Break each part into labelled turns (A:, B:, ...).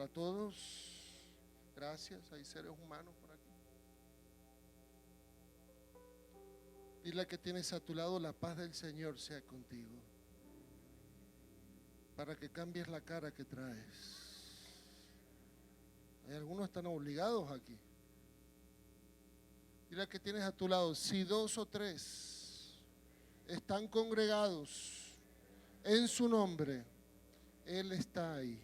A: Hola a todos. Gracias. Hay seres humanos por aquí. Dile que tienes a tu lado: la paz del Señor sea contigo. Para que cambies la cara que traes. Hay algunos que están obligados aquí. Dile que tienes a tu lado: si dos o tres están congregados en su nombre, Él está ahí.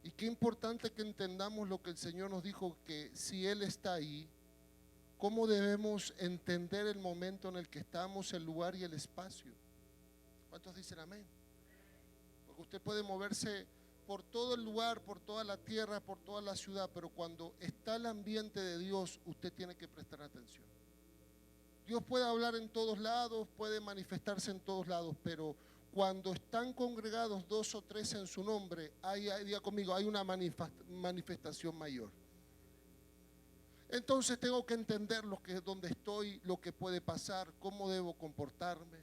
A: Y qué importante que entendamos lo que el Señor nos dijo, que si Él está ahí, ¿cómo debemos entender el momento en el que estamos, el lugar y el espacio? ¿Cuántos dicen amén? Porque usted puede moverse por todo el lugar, por toda la tierra, por toda la ciudad, pero cuando está el ambiente de Dios, usted tiene que prestar atención. Dios puede hablar en todos lados, puede manifestarse en todos lados, pero cuando están congregados dos o tres en su nombre, diga conmigo, hay una manifestación mayor. Entonces tengo que entender lo que es, donde estoy, lo que puede pasar, cómo debo comportarme.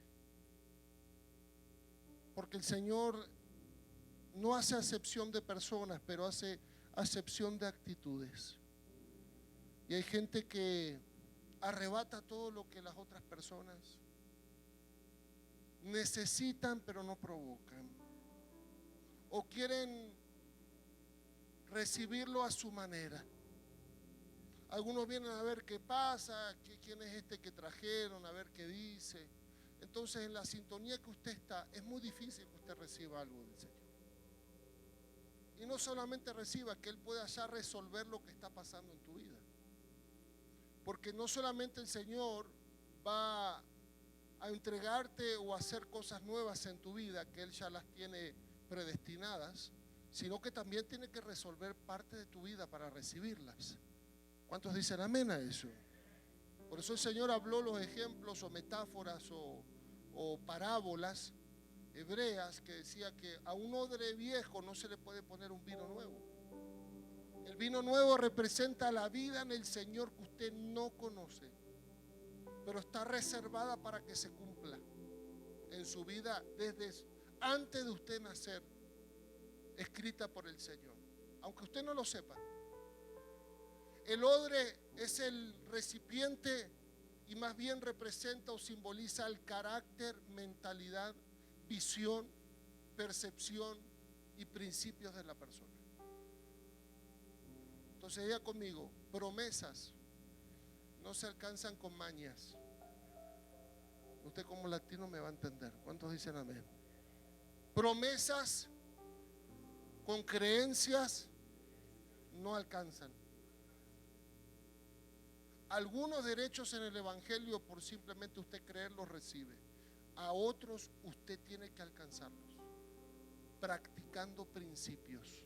A: Porque el Señor no hace acepción de personas, pero hace acepción de actitudes. Y hay gente que arrebata todo lo que las otras personas necesitan, pero no provocan. O quieren recibirlo a su manera. Algunos vienen a ver qué pasa, quién es este que trajeron, a ver qué dice. Entonces, en la sintonía que usted está, es muy difícil que usted reciba algo del Señor. Y no solamente reciba, que Él pueda ya resolver lo que está pasando en tu vida. Porque no solamente el Señor va a entregarte o a hacer cosas nuevas en tu vida, que Él ya las tiene predestinadas, sino que también tiene que resolver parte de tu vida para recibirlas. ¿Cuántos dicen amén a eso? Por eso el Señor habló los ejemplos o metáforas o parábolas hebreas, que decía que a un odre viejo no se le puede poner un vino nuevo. El vino nuevo representa la vida en el Señor que usted no conoce, pero está reservada para que se cumpla en su vida desde antes de usted nacer, escrita por el Señor, aunque usted no lo sepa. El odre es el recipiente y más bien representa o simboliza el carácter, mentalidad, visión, percepción y principios de la persona. Entonces diga conmigo: promesas no se alcanzan con mañas. Usted como latino me va a entender. ¿Cuántos dicen amén? Promesas con creencias no alcanzan. Algunos derechos en el Evangelio, por simplemente usted creer, los recibe. A otros usted tiene que alcanzarlos practicando principios.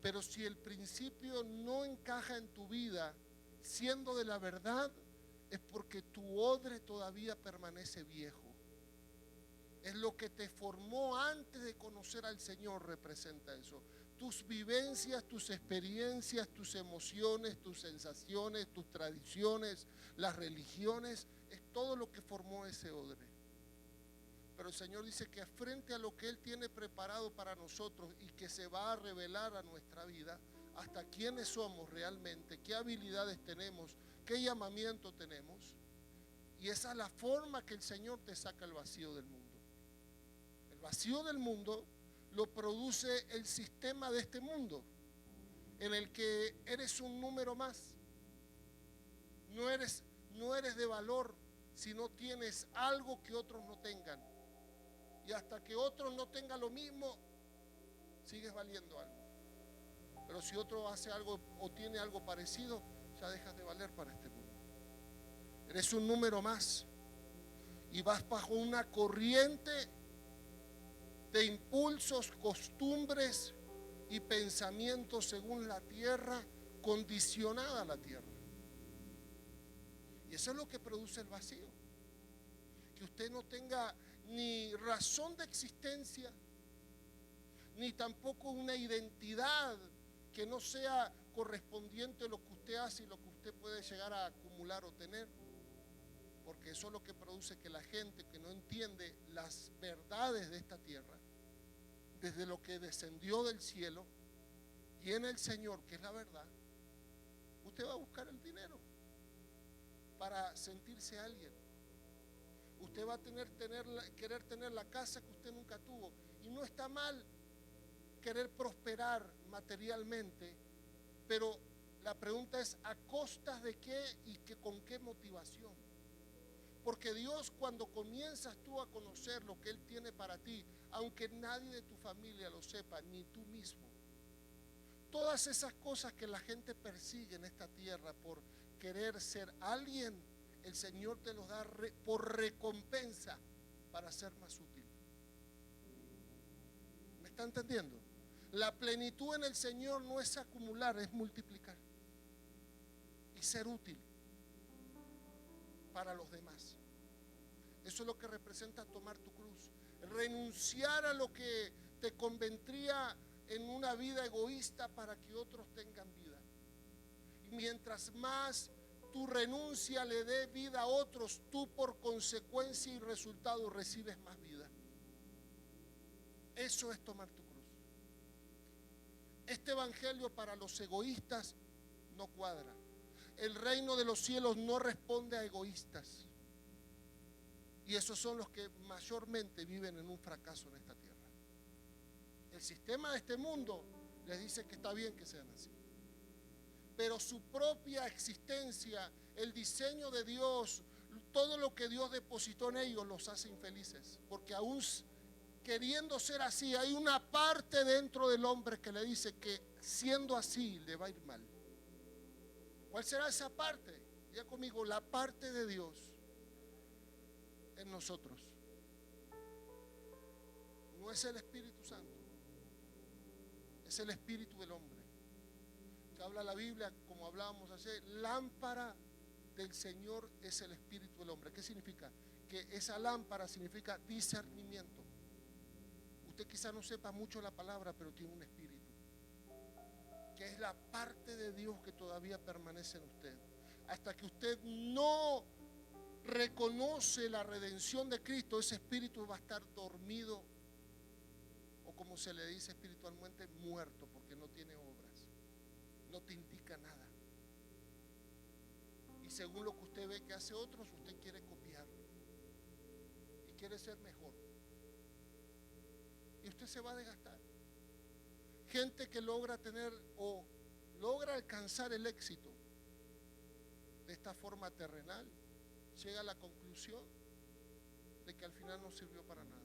A: Pero si el principio no encaja en tu vida siendo de la verdad, es porque tu odre todavía permanece viejo. Es lo que te formó antes de conocer al Señor, representa eso. Tus vivencias, tus experiencias, tus emociones, tus sensaciones, tus tradiciones, las religiones, es todo lo que formó ese odre. Pero el Señor dice que frente a lo que Él tiene preparado para nosotros y que se va a revelar a nuestra vida, hasta quiénes somos realmente, qué habilidades tenemos, qué llamamiento tenemos, y esa es la forma que el Señor te saca el vacío del mundo. El vacío del mundo lo produce el sistema de este mundo, en el que eres un número más. No eres de valor si no tienes algo que otros no tengan. Y hasta que otros no tengan lo mismo, sigues valiendo algo. Pero si otro hace algo o tiene algo parecido, ya dejas de valer para este mundo. Eres un número más y vas bajo una corriente de impulsos, costumbres y pensamientos según la tierra, condicionada a la tierra. Y eso es lo que produce el vacío. Que usted no tenga ni razón de existencia, ni tampoco una identidad que no sea correspondiente a lo que usted hace y lo que usted puede llegar a acumular o tener. Porque eso es lo que produce que la gente que no entiende las verdades de esta tierra desde lo que descendió del cielo y en el Señor, que es la verdad, usted va a buscar el dinero para sentirse alguien. Usted va a querer tener la casa que usted nunca tuvo. Y no está mal querer prosperar materialmente, pero la pregunta es: ¿a costas de qué y con qué motivación? Porque Dios, cuando comienzas tú a conocer lo que Él tiene para ti, aunque nadie de tu familia lo sepa, ni tú mismo, todas esas cosas que la gente persigue en esta tierra por querer ser alguien, el Señor te los da por recompensa para ser más útil. ¿Me está entendiendo? La plenitud en el Señor no es acumular, es multiplicar y ser útil para los demás. Eso es lo que representa tomar tu cruz, renunciar a lo que te convendría en una vida egoísta para que otros tengan vida. Y mientras más tu renuncia le dé vida a otros, tú por consecuencia y resultado recibes más vida. Eso es tomar tu cruz. Este evangelio para los egoístas no cuadra. El reino de los cielos no responde a egoístas. Y esos son los que mayormente viven en un fracaso en esta tierra. El sistema de este mundo les dice que está bien que sean así. Pero su propia existencia, el diseño de Dios, todo lo que Dios depositó en ellos los hace infelices. Porque aún queriendo ser así, hay una parte dentro del hombre que le dice que siendo así le va a ir mal. ¿Cuál será esa parte? Diga conmigo: la parte de Dios en nosotros. No es el Espíritu Santo, es el espíritu del hombre. Que habla la Biblia, como hablábamos ayer, lámpara del Señor es el espíritu del hombre. ¿Qué significa? Que esa lámpara significa discernimiento. Usted quizá no sepa mucho la palabra, pero tiene un espíritu, que es la parte de Dios que todavía permanece en usted. Hasta que usted no reconoce la redención de Cristo, ese espíritu va a estar dormido, o como se le dice espiritualmente, muerto, porque no tiene obras, no te indica nada. Y según lo que usted ve que hace otros, usted quiere copiarlo y quiere ser mejor. Y usted se va a desgastar. Gente que logra tener o logra alcanzar el éxito de esta forma terrenal, llega a la conclusión de que al final no sirvió para nada.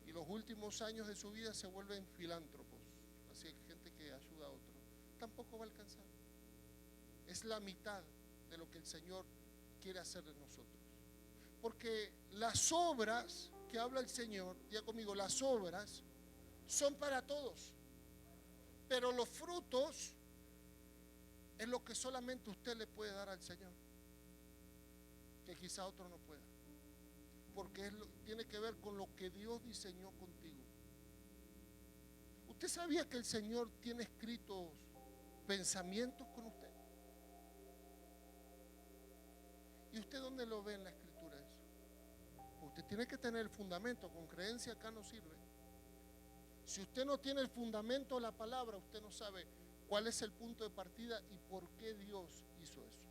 A: Y los últimos años de su vida se vuelven filántropos, así gente que ayuda a otros. Tampoco va a alcanzar. Es la mitad de lo que el Señor quiere hacer de nosotros. Porque las obras que habla el Señor, diga conmigo, las obras son para todos. Pero los frutos es lo que solamente usted le puede dar al Señor, que quizá otro no pueda, porque tiene que ver con lo que Dios diseñó contigo. ¿Usted sabía que el Señor tiene escritos pensamientos con usted? ¿Y usted dónde lo ve en la Escritura eso? Usted tiene que tener el fundamento. Con creencia acá no sirve. Si usted no tiene el fundamento de la palabra, usted no sabe cuál es el punto de partida y por qué Dios hizo eso.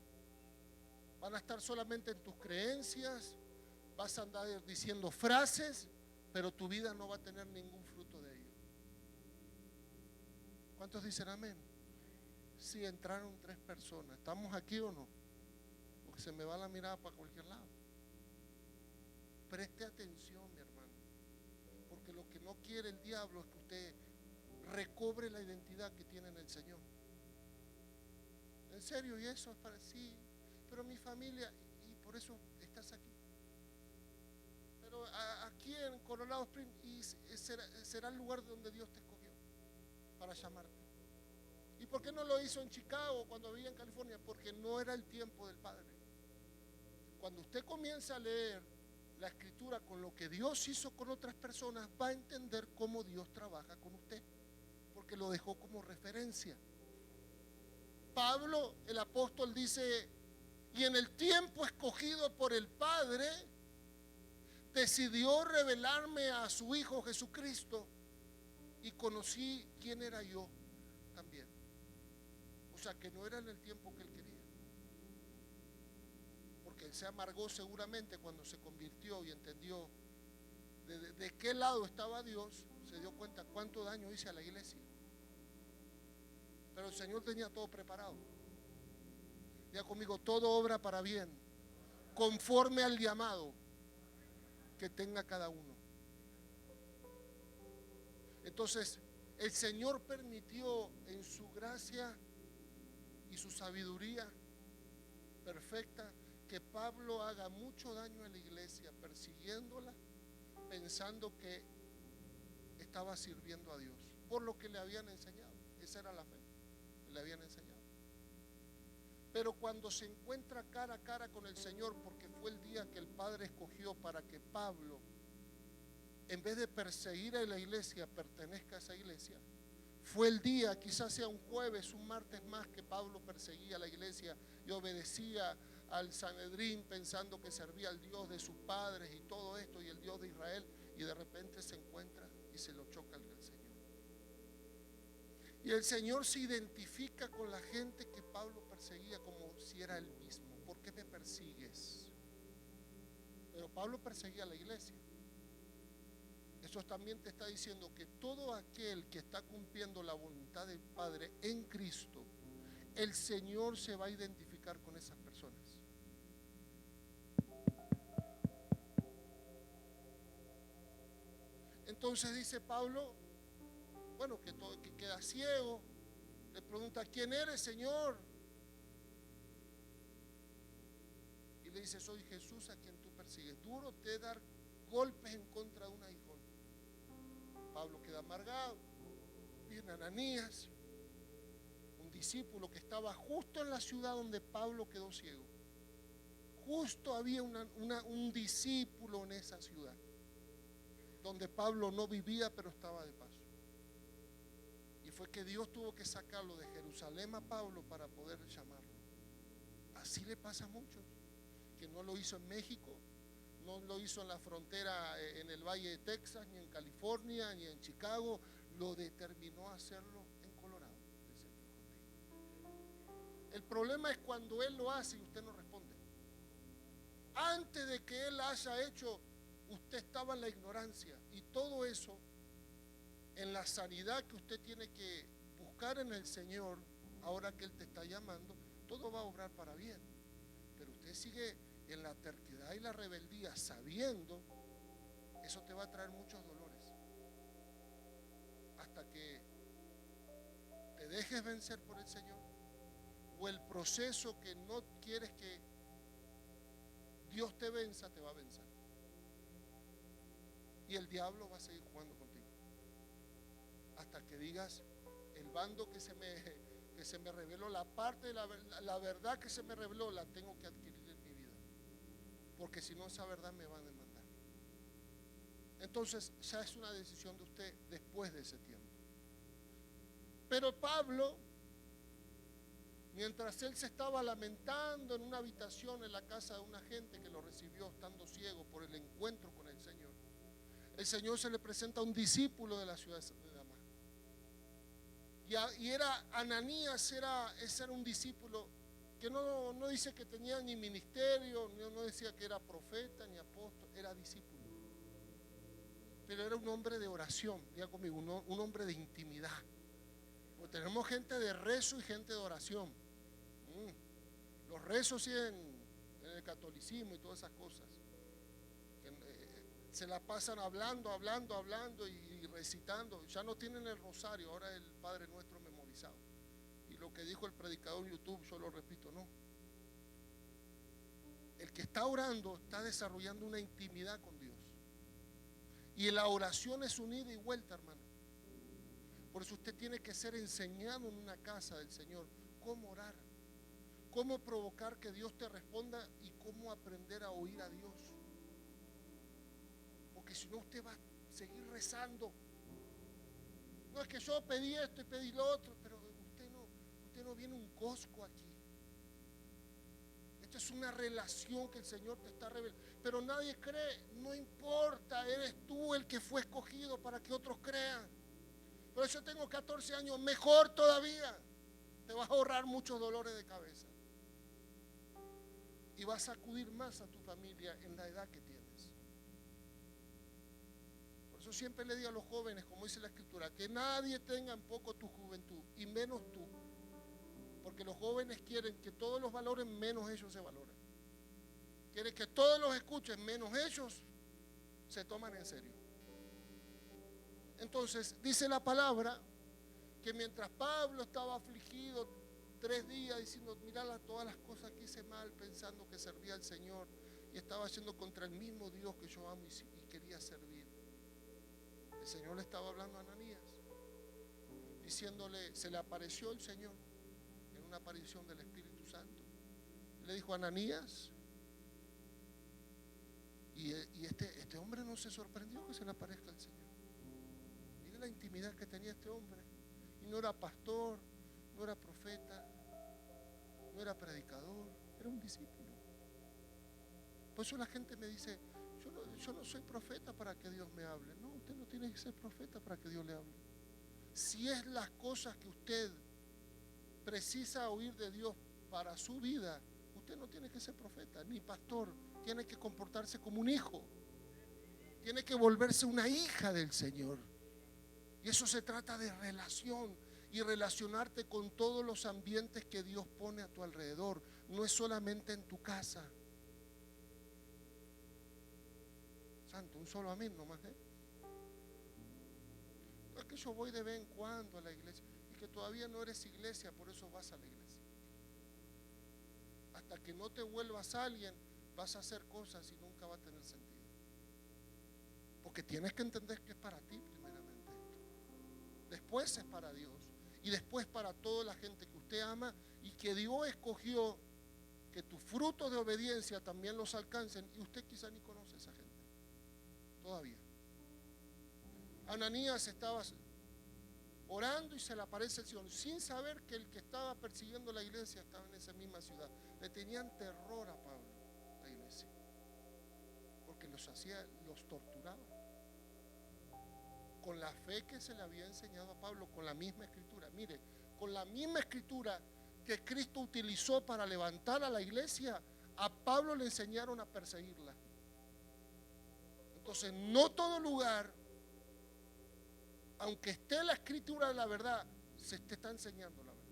A: Van a estar solamente en tus creencias, vas a andar diciendo frases, pero tu vida no va a tener ningún fruto de ello. ¿Cuántos dicen amén? Sí, entraron 3 personas. ¿Estamos aquí o no? Porque se me va la mirada para cualquier lado. Preste atención, mi hermano, porque lo que no quiere el diablo es que usted recobre la identidad que tiene en el Señor. En serio, y eso es para sí, pero mi familia, y por eso estás aquí. Pero aquí en Colorado Springs y será el lugar donde Dios te escogió para llamarte. ¿Y por qué no lo hizo en Chicago cuando vivía en California? Porque no era el tiempo del Padre. Cuando usted comienza a leer la Escritura con lo que Dios hizo con otras personas, va a entender cómo Dios trabaja con usted, porque lo dejó como referencia. Pablo, el apóstol, dice: y en el tiempo escogido por el Padre, decidió revelarme a su Hijo Jesucristo y conocí quién era yo también. O sea, que no era en el tiempo que Él quería. Porque Él se amargó seguramente cuando se convirtió y entendió de qué lado estaba Dios. Se dio cuenta cuánto daño hice a la iglesia. Pero el Señor tenía todo preparado. Diga conmigo, todo obra para bien, conforme al llamado que tenga cada uno. Entonces, el Señor permitió en su gracia y su sabiduría perfecta que Pablo haga mucho daño a la iglesia, persiguiéndola, pensando que estaba sirviendo a Dios, por lo que le habían enseñado. Esa era la fe que le habían enseñado. Pero cuando se encuentra cara a cara con el Señor, porque fue el día que el Padre escogió para que Pablo, en vez de perseguir a la iglesia, pertenezca a esa iglesia, fue el día, quizás sea un jueves, un martes más, que Pablo perseguía a la iglesia y obedecía al Sanedrín pensando que servía al Dios de sus padres y todo esto, y el Dios de Israel, y de repente se encuentra y se lo choca el Señor. Y el Señor se identifica con la gente que Pablo perseguía como si era él mismo. ¿Por qué me persigues? Pero Pablo perseguía a la iglesia. Eso también te está diciendo que todo aquel que está cumpliendo la voluntad del Padre en Cristo, el Señor se va a identificar con esas personas. Entonces dice Pablo, bueno, que queda ciego, le pregunta, ¿quién eres, Señor? Y le dice, soy Jesús a quien tú persigues. Duro te dar golpes en contra de un aguijón. Pablo queda amargado. Viene Ananías, un discípulo que estaba justo en la ciudad donde Pablo quedó ciego. Justo había un discípulo en esa ciudad donde Pablo no vivía, pero estaba de paso. Y fue que Dios tuvo que sacarlo de Jerusalén a Pablo para poder llamarlo. Así le pasa a muchos, que no lo hizo en México, no lo hizo en la frontera en el Valle de Texas, ni en California, ni en Chicago. Lo determinó a hacerlo en Colorado. El problema es cuando Él lo hace y usted no responde. Antes de que Él haya hecho, usted estaba en la ignorancia. Y todo eso, en la sanidad que usted tiene que buscar en el Señor, ahora que Él te está llamando, todo va a obrar para bien. Pero usted sigue en la terquedad y la rebeldía, sabiendo, eso te va a traer muchos dolores. Hasta que te dejes vencer por el Señor, o el proceso que no quieres que Dios te venza, te va a vencer. Y el diablo va a seguir jugando contigo. Hasta que digas, el bando que se me reveló, la parte de la verdad que se me reveló, la tengo que adquirir en mi vida. Porque si no, esa verdad me va a demandar. Entonces, ya es una decisión de usted después de ese tiempo. Pero Pablo, mientras él se estaba lamentando en una habitación en la casa de una gente que lo recibió estando ciego por el encuentro con el Señor se le presenta a un discípulo de la ciudad de Damasco. Y era Ananías, ese era un discípulo que no dice que tenía ni ministerio, no decía que era profeta ni apóstol, era discípulo. Pero era un hombre de oración, diga conmigo, un hombre de intimidad. Porque tenemos gente de rezo y gente de oración. Los rezos sí en el catolicismo y todas esas cosas. Se la pasan hablando y recitando. Ya no tienen el rosario, ahora el Padre Nuestro memorizado. Y lo que dijo el predicador en YouTube, yo lo repito, no. El que está orando está desarrollando una intimidad con Dios. Y la oración es un ida y vuelta, hermano. Por eso usted tiene que ser enseñado en una casa del Señor cómo orar, cómo provocar que Dios te responda y cómo aprender a oír a Dios. Porque si no, usted va a seguir rezando. No es que yo pedí esto y pedí lo otro, pero usted no viene un cosco aquí. Esta es una relación que el Señor te está revelando. Pero nadie cree, no importa, eres tú el que fue escogido para que otros crean. Por eso tengo 14 años, mejor todavía. Te vas a ahorrar muchos dolores de cabeza. Y vas a acudir más a tu familia en la edad que tienes. Por eso siempre le digo a los jóvenes, como dice la Escritura, que nadie tenga en poco tu juventud, y menos tú. Porque los jóvenes quieren que todos los valoren, menos ellos se valoran. Quieren que todos los escuchen, menos ellos se toman en serio. Entonces, dice la palabra que mientras Pablo estaba afligido 3 días diciendo, mirá todas las cosas que hice mal, pensando que servía al Señor, y estaba haciendo contra el mismo Dios que yo amo y quería servir, el Señor le estaba hablando a Ananías, diciéndole, se le apareció el Señor en una aparición del Espíritu Santo. Le dijo, Ananías, y este hombre no se sorprendió que se le aparezca el Señor. Mire la intimidad que tenía este hombre. Y no era pastor, no era profeta, no era predicador, era un discípulo. Por eso la gente me dice, yo no soy profeta para que Dios me hable. No, usted no tiene que ser profeta para que Dios le hable. Si es las cosas que usted precisa oír de Dios para su vida, usted no tiene que ser profeta ni pastor. Tiene que comportarse como un hijo. Tiene que volverse una hija del Señor. Y eso se trata de relación y relacionarte con todos los ambientes que Dios pone a tu alrededor. No es solamente en tu casa. Santo, un solo amén nomás, ¿eh? No es que yo voy de vez en cuando a la iglesia y que todavía no eres iglesia, por eso vas a la iglesia. Hasta que no te vuelvas alguien, vas a hacer cosas y nunca va a tener sentido. Porque tienes que entender que es para ti primeramente esto. Después es para Dios. Y después para toda la gente que usted ama y que Dios escogió que tus frutos de obediencia también los alcancen. Y usted quizá ni conoce a esa gente todavía. Ananías estaba orando y se le aparece el Señor sin saber que el que estaba persiguiendo la iglesia estaba en esa misma ciudad. Le tenían terror a Pablo, la iglesia, porque los torturaba con la fe que se le había enseñado a Pablo, con la misma escritura. Mire, con la misma escritura que Cristo utilizó para levantar a la iglesia, a Pablo le enseñaron a perseguirla. Entonces, no todo lugar, aunque esté la escritura de la verdad, se te está enseñando la verdad.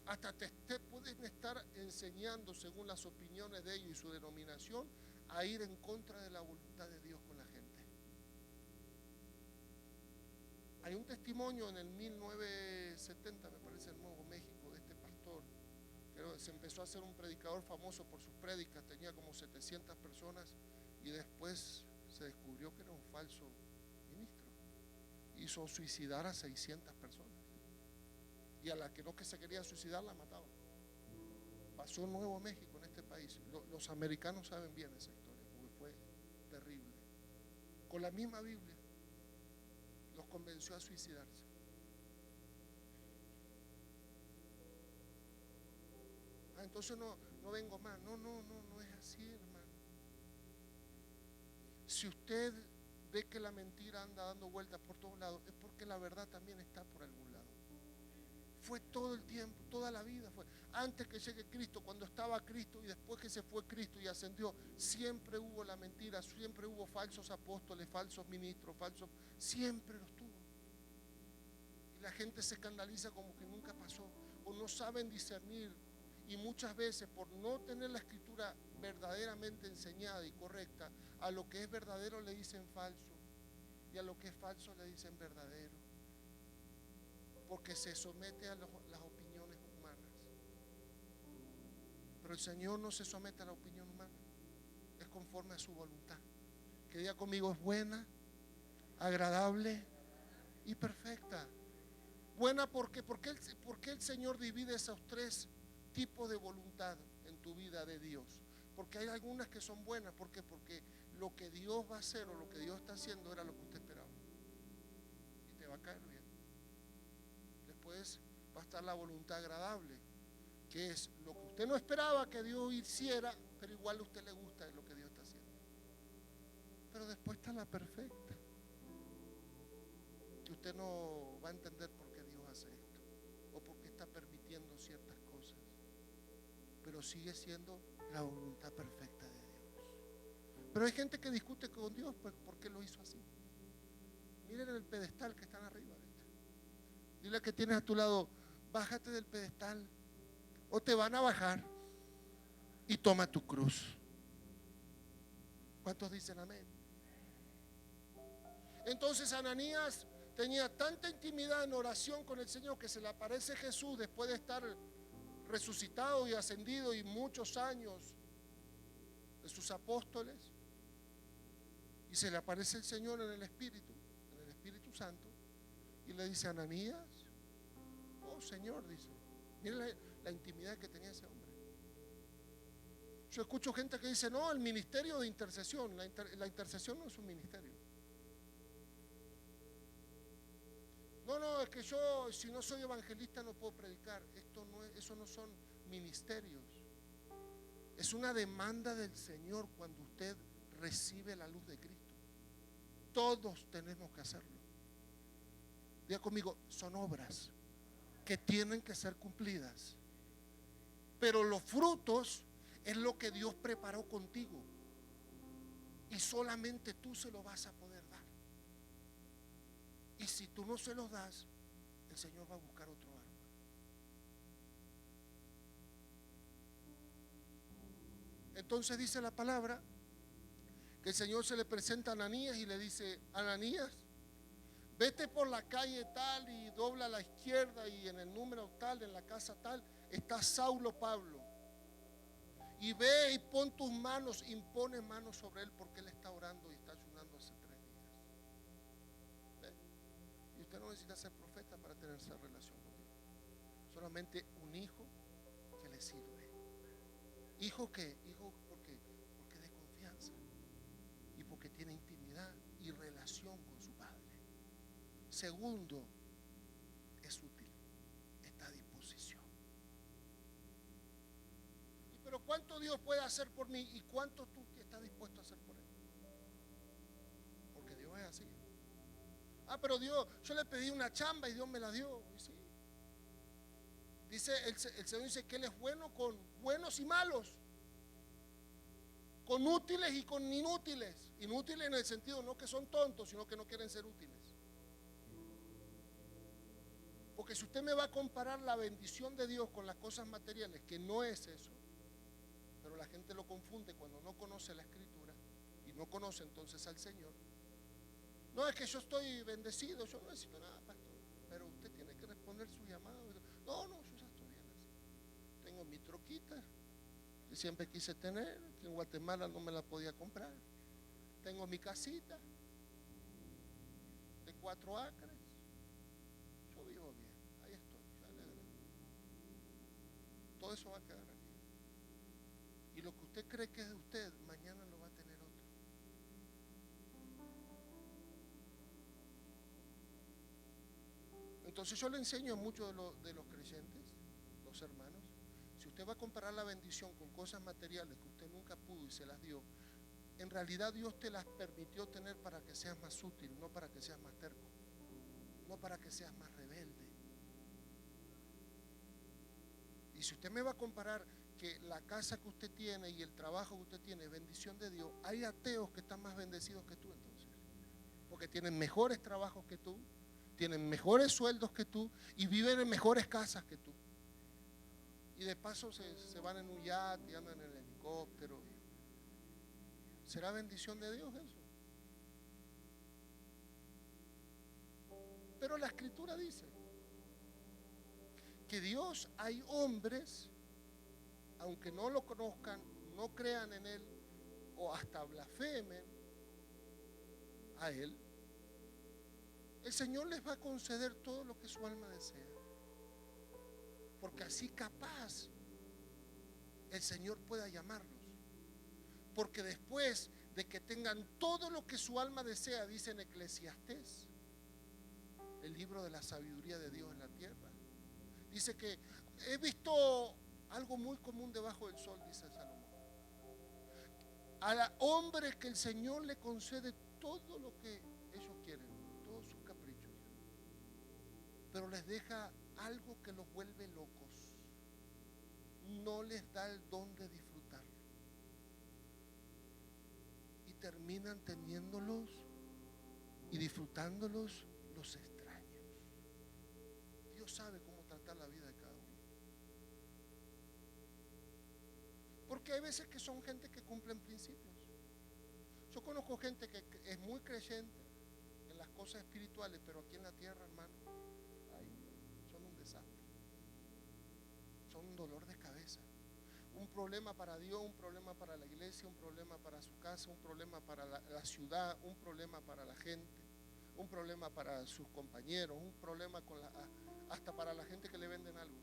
A: Hasta pueden estar enseñando, según las opiniones de ellos y su denominación, a ir en contra de la voluntad de Dios con la gente. Hay un testimonio en el 1970, me parece, en Nuevo México, de este pastor, que se empezó a hacer un predicador famoso por sus prédicas, tenía como 700 personas, y después se descubrió que era un falso ministro. Hizo suicidar a 600 personas. Y a la que no que se quería suicidar la mataba. Pasó en Nuevo México, en este país. Los americanos saben bien esa historia, porque fue terrible. Con la misma Biblia los convenció a suicidarse. Entonces no vengo más. No es así, hermano. Si usted ve que la mentira anda dando vueltas por todos lados, es porque la verdad también está por algún lado. Fue todo el tiempo, toda la vida fue. Antes que llegue Cristo, cuando estaba Cristo y después que se fue Cristo y ascendió, siempre hubo la mentira, siempre hubo falsos apóstoles, falsos ministros, siempre los tuvo. Y la gente se escandaliza como que nunca pasó, o no saben discernir, y muchas veces por no tener la escritura verdaderamente enseñada y correcta, a lo que es verdadero le dicen falso, y a lo que es falso le dicen verdadero, porque se somete a las opiniones humanas. Pero el Señor no se somete a la opinión humana, es conforme a su voluntad, que diga conmigo, es buena, agradable y perfecta. Buena porque el Señor divide esos 3 tipos de voluntad en tu vida de Dios. Porque hay algunas que son buenas. ¿Por qué? Porque lo que Dios va a hacer o lo que Dios está haciendo era lo que usted esperaba. Y te va a caer bien. Después va a estar la voluntad agradable, que es lo que usted no esperaba que Dios hiciera, pero igual a usted le gusta lo que Dios está haciendo. Pero después está la perfecta, que usted no va a entender por qué Dios hace esto o por qué está permitiendo ciertas cosas, pero sigue siendo la voluntad perfecta de Dios. Pero hay gente que discute con Dios, pues, ¿por qué lo hizo así? Miren el pedestal que están arriba. Dile que tienes a tu lado, bájate del pedestal o te van a bajar y toma tu cruz. ¿Cuántos dicen amén? Entonces Ananías tenía tanta intimidad en oración con el Señor que se le aparece Jesús después de estar resucitado y ascendido y muchos años de sus apóstoles, y se le aparece el Señor en el Espíritu Santo, y le dice: Ananías. Oh Señor, dice. Miren la intimidad que tenía ese hombre. Yo escucho gente que dice: no, el ministerio de intercesión. La intercesión no es un ministerio. No, es que yo, si no soy evangelista, no puedo predicar. Eso no son ministerios. Es una demanda del Señor cuando usted recibe la luz de Cristo. Todos tenemos que hacerlo. Diga conmigo, son obras que tienen que ser cumplidas. Pero los frutos es lo que Dios preparó contigo. Y solamente tú se lo vas a poder dar. Y si tú no se los das, el Señor va a buscar otro árbol. Entonces dice la palabra que el Señor se le presenta a Ananías y le dice: Ananías, vete por la calle tal y dobla a la izquierda, y en el número tal, en la casa tal, está Saulo Pablo. Y ve y pon tus manos, impone manos sobre él, porque él está orando y está ayunando hace 3 días. ¿Ve? Y usted no necesita ser profeta para tener esa relación con Dios. Solamente un hijo que le sirve. ¿Hijo qué? Hijo porque es de confianza y porque tiene intimidad y relación con su padre. Segundo, es útil, está a disposición. Pero ¿cuánto Dios puede hacer por mí y cuánto tú estás dispuesto a hacer por él? Porque Dios es así. Pero Dios, yo le pedí una chamba y Dios me la dio. Y sí. Dice el Señor, dice que Él es bueno con buenos y malos, con útiles y con inútiles. Inútiles en el sentido no que son tontos, sino que no quieren ser útiles. Porque si usted me va a comparar la bendición de Dios con las cosas materiales, que no es eso, pero la gente lo confunde cuando no conoce la Escritura y no conoce entonces al Señor. No, es que yo estoy bendecido, yo no necesito nada, pastor, pero usted tiene que responder su llamado. No, yo ya estoy bien así. Tengo mi troquita que siempre quise tener, que en Guatemala no me la podía comprar. Tengo mi casita de 4 acres. Yo vivo bien, ahí estoy, ya le agradezco. Todo eso va a quedar aquí. Y lo que usted cree que es de usted, mañana lo va a tener otro. Entonces yo le enseño a muchos de los creyentes, los hermanos, si usted va a comparar la bendición con cosas materiales que usted nunca pudo y se las dio, en realidad Dios te las permitió tener para que seas más útil, no para que seas más terco, no para que seas más rebelde. Y si usted me va a comparar que la casa que usted tiene y el trabajo que usted tiene es bendición de Dios, hay ateos que están más bendecidos que tú entonces, porque tienen mejores trabajos que tú, tienen mejores sueldos que tú y viven en mejores casas que tú. Y de paso se van en un yate y andan en el helicóptero. ¿Será bendición de Dios eso? Pero la Escritura dice que Dios, hay hombres, aunque no lo conozcan, no crean en Él o hasta blasfemen a Él, el Señor les va a conceder todo lo que su alma desea. Porque así capaz el Señor pueda llamarlos. Porque después de que tengan todo lo que su alma desea, dice en Eclesiastés, el libro de la sabiduría de Dios en la tierra, dice que he visto Algo muy común debajo del sol, dice Salomón. Al hombre que el Señor le concede todo lo que ellos quieren, todos sus caprichos, pero les deja algo que los vuelve locos. No les da el don de disfrutarlo. Y terminan teniéndolos y disfrutándolos, los extraños. Dios sabe cómo tratar la vida de cada uno. Porque hay veces que son gente que cumplen principios. Yo conozco gente que es muy creyente en las cosas espirituales, pero aquí en la tierra, hermano, son un desastre. Son un dolor de cabeza. Un problema para Dios, un problema para la iglesia, un problema para su casa, un problema para la ciudad, un problema para la gente, un problema para sus compañeros, un problema hasta para la gente que le venden algo.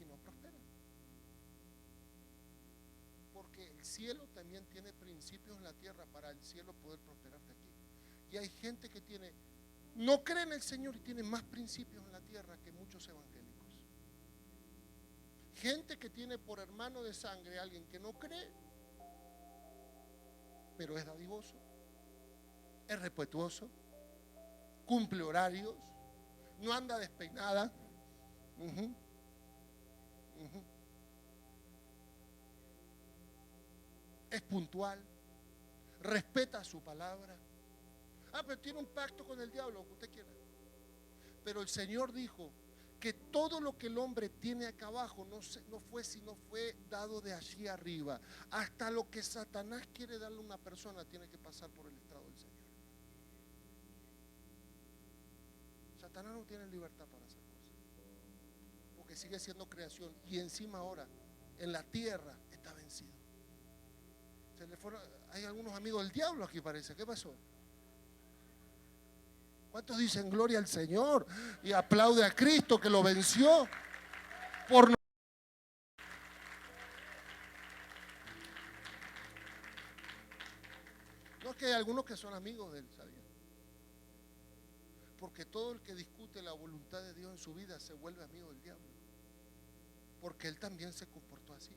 A: Y no prosperan. Porque el cielo también tiene principios en la tierra para el cielo poder prosperarte aquí. Y hay gente que no cree en el Señor y tiene más principios en la tierra que muchos evangélicos. Gente que tiene por hermano de sangre a alguien que no cree, pero es dadivoso, es respetuoso, cumple horarios, no anda despeinada. Es puntual, respeta su palabra. Pero tiene un pacto con el diablo, lo que usted quiera. Pero el Señor dijo que todo lo que el hombre tiene acá abajo no fue dado de allí arriba. Hasta lo que Satanás quiere darle a una persona tiene que pasar por el estrado del Señor. Satanás no tiene libertad para hacer cosas, porque sigue siendo creación, y encima ahora en la tierra está vencido. Hay algunos amigos del diablo aquí, parece. ¿Qué pasó? ¿Cuántos dicen gloria al Señor y aplaude a Cristo que lo venció por nosotros? No, es que hay algunos que son amigos de él, ¿sabía? Porque todo el que discute la voluntad de Dios en su vida se vuelve amigo del diablo, porque él también se comportó así.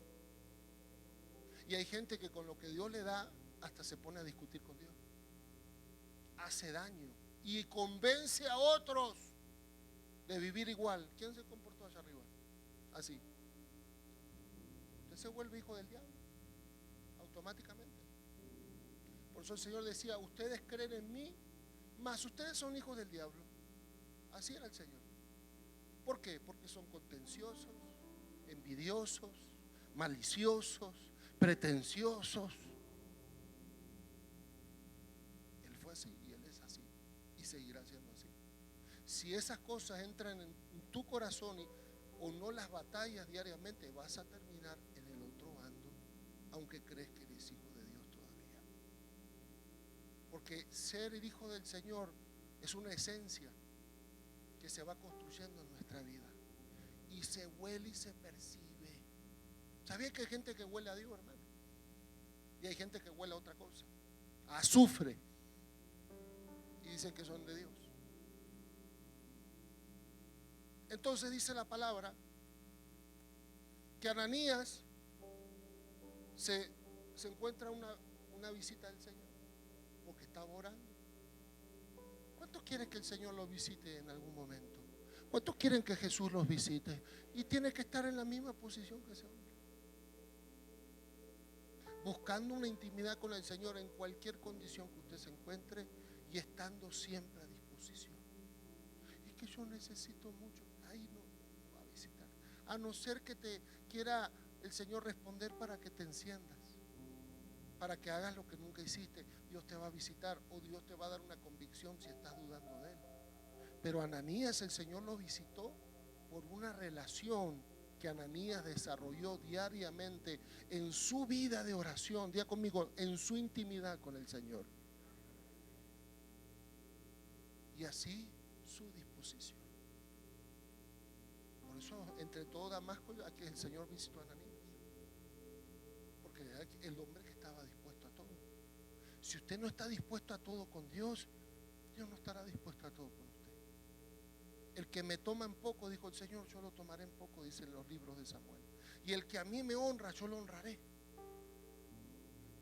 A: Y hay gente que con lo que Dios le da hasta se pone a discutir con Dios, hace daño y convence a otros de vivir igual. ¿Quién se comportó allá arriba? Así. Usted se vuelve hijo del diablo automáticamente. Por eso el Señor decía: ustedes creen en mí, mas ustedes son hijos del diablo. Así era el Señor. ¿Por qué? Porque son contenciosos, envidiosos, maliciosos, pretenciosos. Él fue así y él es así y seguirá siendo así. Si esas cosas entran en tu corazón o no las batallas diariamente, vas a terminar en el otro bando, aunque crees que eres hijo de Dios todavía. Porque ser el hijo del Señor es una esencia que se va construyendo en nuestra vida y se huele y se percibe. ¿Sabía que hay gente que huele a Dios, hermano? Y hay gente que huele a otra cosa, a azufre, y dicen que son de Dios. Entonces dice la palabra que Ananías se encuentra una visita del Señor, porque estaba orando. ¿Cuántos quieren que el Señor los visite en algún momento? ¿Cuántos quieren que Jesús los visite? Y tiene que estar en la misma posición que ese hombre, buscando una intimidad con el Señor en cualquier condición que usted se encuentre y estando siempre a disposición. Es que yo necesito mucho. Ahí no va a visitar, a no ser que te quiera el Señor responder para que te enciendas, para que hagas lo que nunca hiciste. Dios te va a visitar, o Dios te va a dar una convicción si estás dudando de Él. Pero Ananías, el Señor lo visitó por una relación que Ananías desarrolló diariamente en su vida de oración. Diga conmigo, en su intimidad con el Señor. Y así su disposición. Por eso entre todo Damasco, aquí el Señor visitó a Ananías, porque era el hombre que estaba dispuesto a todo. Si usted no está dispuesto a todo con Dios, Dios no estará dispuesto a todo con usted. El que me toma en poco, dijo el Señor, yo lo tomaré en poco, dicen los libros de Samuel. Y el que a mí me honra, yo lo honraré.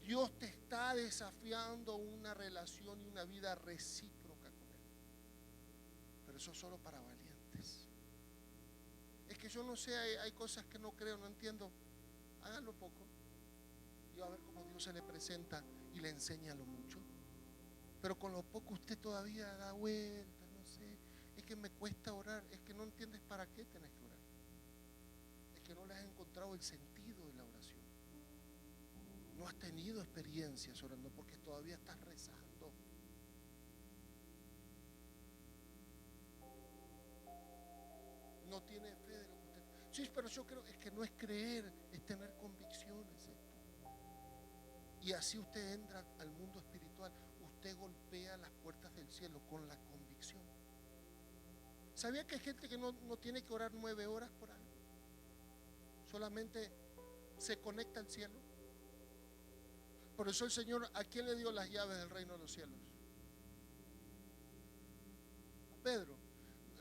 A: Dios te está desafiando una relación y una vida recíproca con Él. Pero eso es solo para valientes. Es que yo no sé, hay cosas que no creo, no entiendo. Háganlo poco y va a ver cómo Dios se le presenta y le enseña lo mucho. Pero con lo poco usted todavía da vueltas, no sé. Es que me cuesta orar, es que no entiendes para qué tenés que orar. Es que no le has encontrado el sentido de la oración. No has tenido experiencias orando porque todavía estás rezando. No tiene fe de lo que usted... Sí, pero yo creo, es que no es creer, es tener convicciones esto. Y así usted entra al mundo espiritual, usted golpea las puertas del cielo con la convicción. ¿Sabía que hay gente que no tiene que orar 9 horas por algo? Solamente se conecta al cielo. Por eso el Señor, ¿a quién le dio las llaves del reino de los cielos? A Pedro.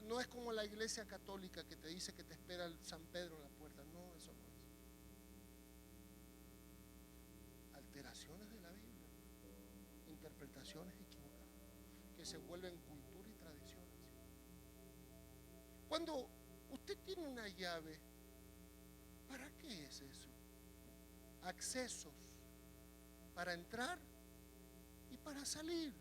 A: No es como la iglesia católica que te dice que te espera el San Pedro en la puerta. No, eso no es. Alteraciones de la Biblia, interpretaciones equivocadas, que se vuelven cultura y tradiciones. Cuando usted tiene una llave, ¿para qué es eso? Accesos para entrar y para salir.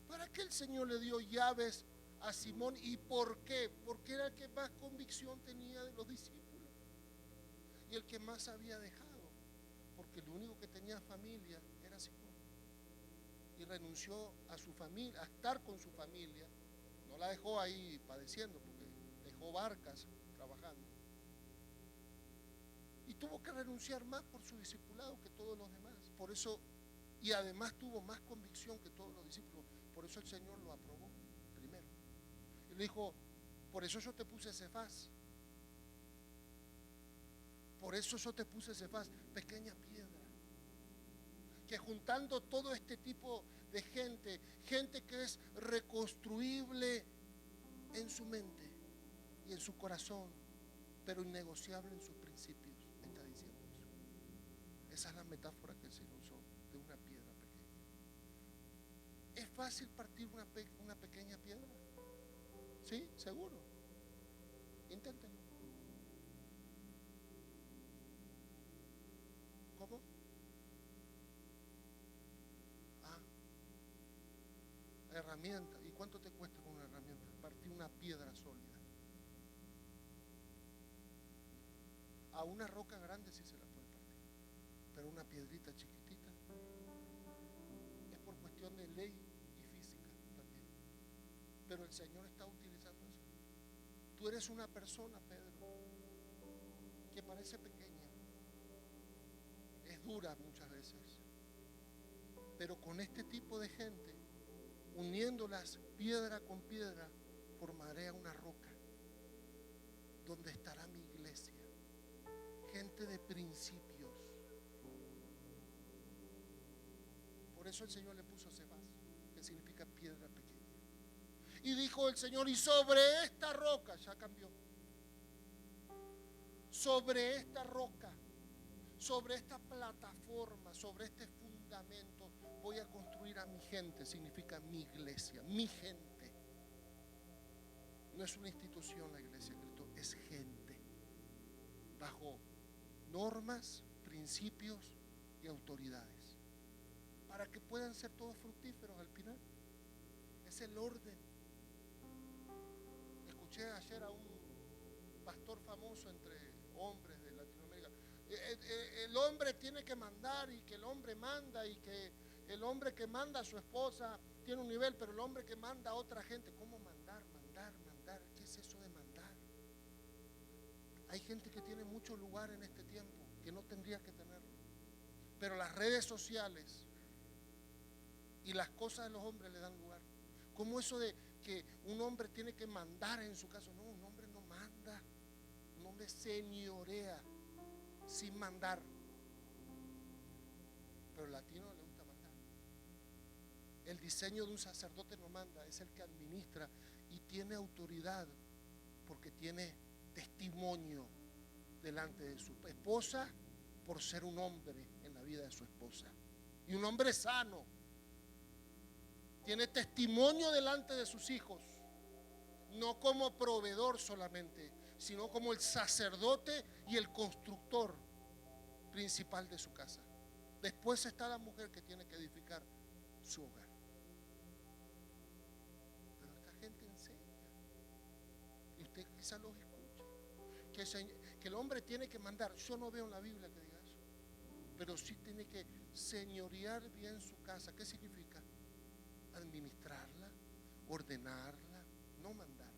A: ¿Para qué el Señor le dio llaves a Simón y por qué? Porque era el que más convicción tenía de los discípulos y el que más había dejado, porque el único que tenía familia era Simón y renunció a su familia, a estar con su familia. No la dejó ahí padeciendo porque dejó barcas trabajando y tuvo que renunciar más por su discipulado que todos los demás. Por eso, y además tuvo más convicción que todos los discípulos. Por eso el Señor lo aprobó primero. Y le dijo, por eso yo te puse Cefas. Por eso yo te puse Cefas, pequeña piedra. Que juntando todo este tipo de gente, gente que es reconstruible en su mente y en su corazón, pero innegociable en sus principios, está diciendo eso. Esa es la metáfora que el Señor usó de una piedra pequeña. ¿Es fácil partir una pequeña piedra? Sí, seguro. Inténtenlo. ¿Cómo? Herramienta. ¿Y cuánto te cuesta con una herramienta? Partir una piedra sólida. A una roca grande sí se la puede partir, pero una piedrita chiquitita es por cuestión de ley y física también. Pero el Señor está utilizando eso. Tú eres una persona, Pedro, que parece pequeña, es dura muchas veces, pero con este tipo de gente, uniéndolas piedra con piedra, formaré una roca donde estará mi iglesia. Gente de principios. Por eso el Señor le puso Cefas, que significa piedra pequeña. Y dijo el Señor, y sobre esta roca, ya cambió, sobre esta roca, sobre esta plataforma, sobre este fundamento, voy a construir a mi gente. Significa mi iglesia, mi gente. No es una institución la iglesia de Cristo, es gente bajo normas, principios y autoridades, para que puedan ser todos fructíferos al final. Es el orden. Escuché ayer a un pastor famoso entre hombres de Latinoamérica. El hombre tiene que mandar, y que el hombre manda, y que el hombre que manda a su esposa tiene un nivel, pero el hombre que manda a otra gente, ¿cómo mandar? ¿Qué es eso de mandar? Hay gente que tiene mucho lugar en este tiempo que no tendría que tenerlo, pero las redes sociales y las cosas de los hombres le dan lugar. Como eso de que un hombre tiene que mandar en su casa. No, un hombre no manda, un hombre señorea sin mandar. Pero al latino le gusta mandar. El diseño de un sacerdote no manda, es el que administra y tiene autoridad porque tiene testimonio delante de su esposa por ser un hombre en la vida de su esposa. Y un hombre sano. Tiene testimonio delante de sus hijos. No como proveedor solamente, sino como el sacerdote y el constructor principal de su casa. Después está la mujer que tiene que edificar su hogar. Pero esta gente enseña, y usted quizá los escucha, que el hombre tiene que mandar. Yo no veo en la Biblia que diga eso, pero sí tiene que señorear bien su casa. ¿Qué significa? Administrarla, ordenarla, no mandar.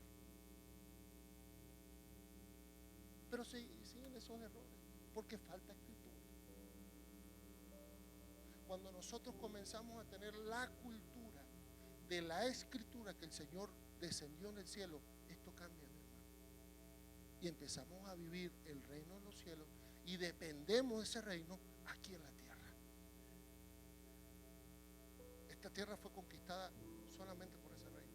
A: Pero siguen esos errores porque falta escritura. Cuando nosotros comenzamos a tener la cultura de la escritura que el Señor descendió en el cielo, esto cambia, mi hermano. Y empezamos a vivir el reino de los cielos y dependemos de ese reino aquí en la tierra. Esta tierra fue conquistada solamente por ese reino.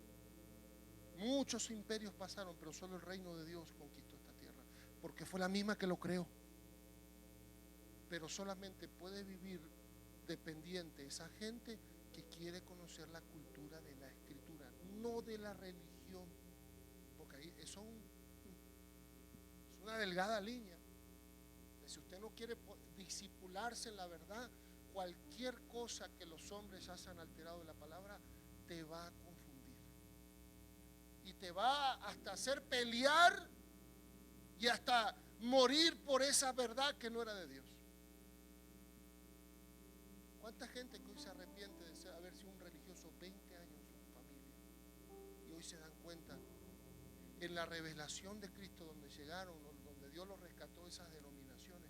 A: Muchos imperios pasaron, pero solo el reino de Dios conquistó esta tierra, porque fue la misma que lo creó. Pero solamente puede vivir dependiente esa gente que quiere conocer la cultura de la escritura, no de la religión, porque ahí es una delgada línea. Si usted no quiere discipularse en la verdad, cualquier cosa que los hombres hayan alterado de la palabra te va a confundir y te va hasta hacer pelear y hasta morir por esa verdad que no era de Dios. ¿Cuánta gente que hoy se arrepiente de haber sido un religioso 20 años en su familia y hoy se dan cuenta en la revelación de Cristo donde llegaron, donde Dios los rescató esas denominaciones?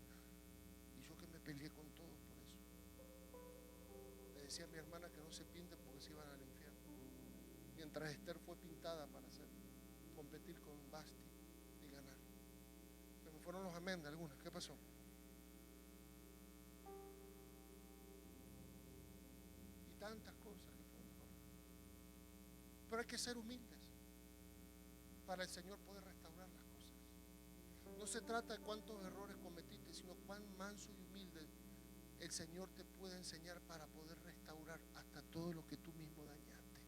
A: Y yo que me peleé con todos por eso. Le decía a mi hermana que no se pinten porque se iban al infierno, mientras Esther fue pintada para competir con Basti y ganar. Se me fueron los amén de algunas. ¿Qué pasó? Tantas cosas que podemos hablar. Pero hay que ser humildes para el Señor poder restaurar las cosas. No se trata de cuántos errores cometiste, sino cuán manso y humilde el Señor te puede enseñar para poder restaurar hasta todo lo que tú mismo dañaste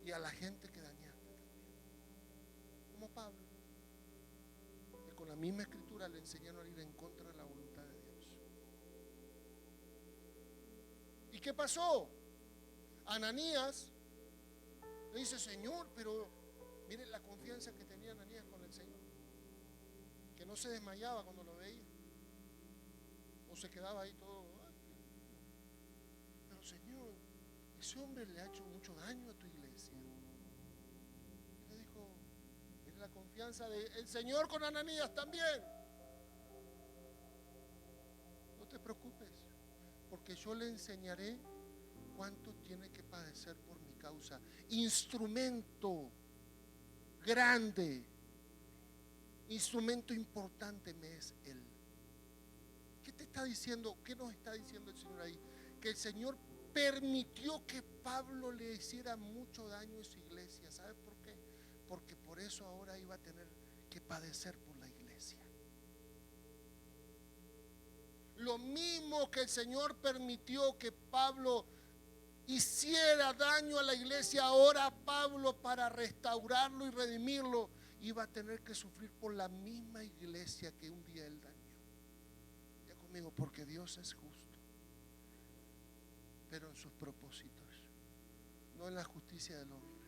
A: y a la gente que dañaste también, como Pablo, que con la misma escritura le enseñaron a ir en contra de la voluntad de Dios. ¿Y qué pasó? Ananías le dice: Señor, pero miren la confianza que tenía Ananías con el Señor, que no se desmayaba cuando lo veía, o se quedaba ahí todo. Pero Señor, ese hombre le ha hecho mucho daño a tu iglesia. Y le dijo: miren la confianza del Señor con Ananías también. No te preocupes, porque yo le enseñaré cuánto tiene que padecer por mi causa. Instrumento grande, instrumento importante me es Él. ¿Qué te está diciendo? ¿Qué nos está diciendo el Señor ahí? Que el Señor permitió que Pablo le hiciera mucho daño a su iglesia. ¿Sabe por qué? Porque por eso ahora iba a tener que padecer por la iglesia. Lo mismo que el Señor permitió que Pablo hiciera daño a la iglesia, ahora Pablo, para restaurarlo y redimirlo, iba a tener que sufrir por la misma iglesia que un día él dañó. Ya conmigo, porque Dios es justo, pero en sus propósitos, no en la justicia del hombre.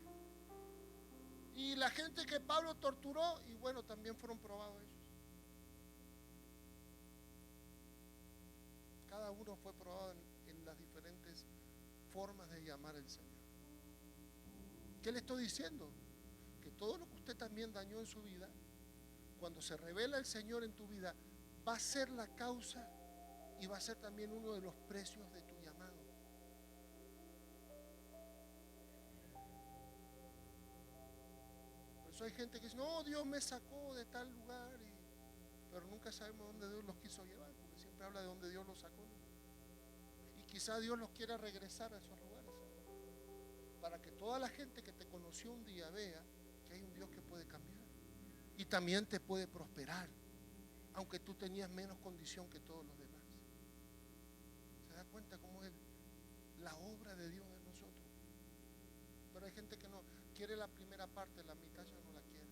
A: Y la gente que Pablo torturó, y bueno, también fueron probados ellos. Cada uno fue probado en las diferentes formas de llamar al Señor. ¿Qué le estoy diciendo? Que todo lo que usted también dañó en su vida, cuando se revela el Señor en tu vida, va a ser la causa y va a ser también uno de los precios de tu llamado. Por eso hay gente que dice: no, Dios me sacó de tal lugar, pero nunca sabemos dónde Dios los quiso llevar, porque siempre habla de dónde Dios los sacó. Y quizá Dios los quiera regresar a esos lugares para que toda la gente que te conoció un día vea que hay un Dios que puede cambiar y también te puede prosperar, aunque tú tenías menos condición que todos los demás. ¿Se da cuenta cómo es la obra de Dios en nosotros? Pero hay gente que no quiere la primera parte, la mitad ya no la quiere.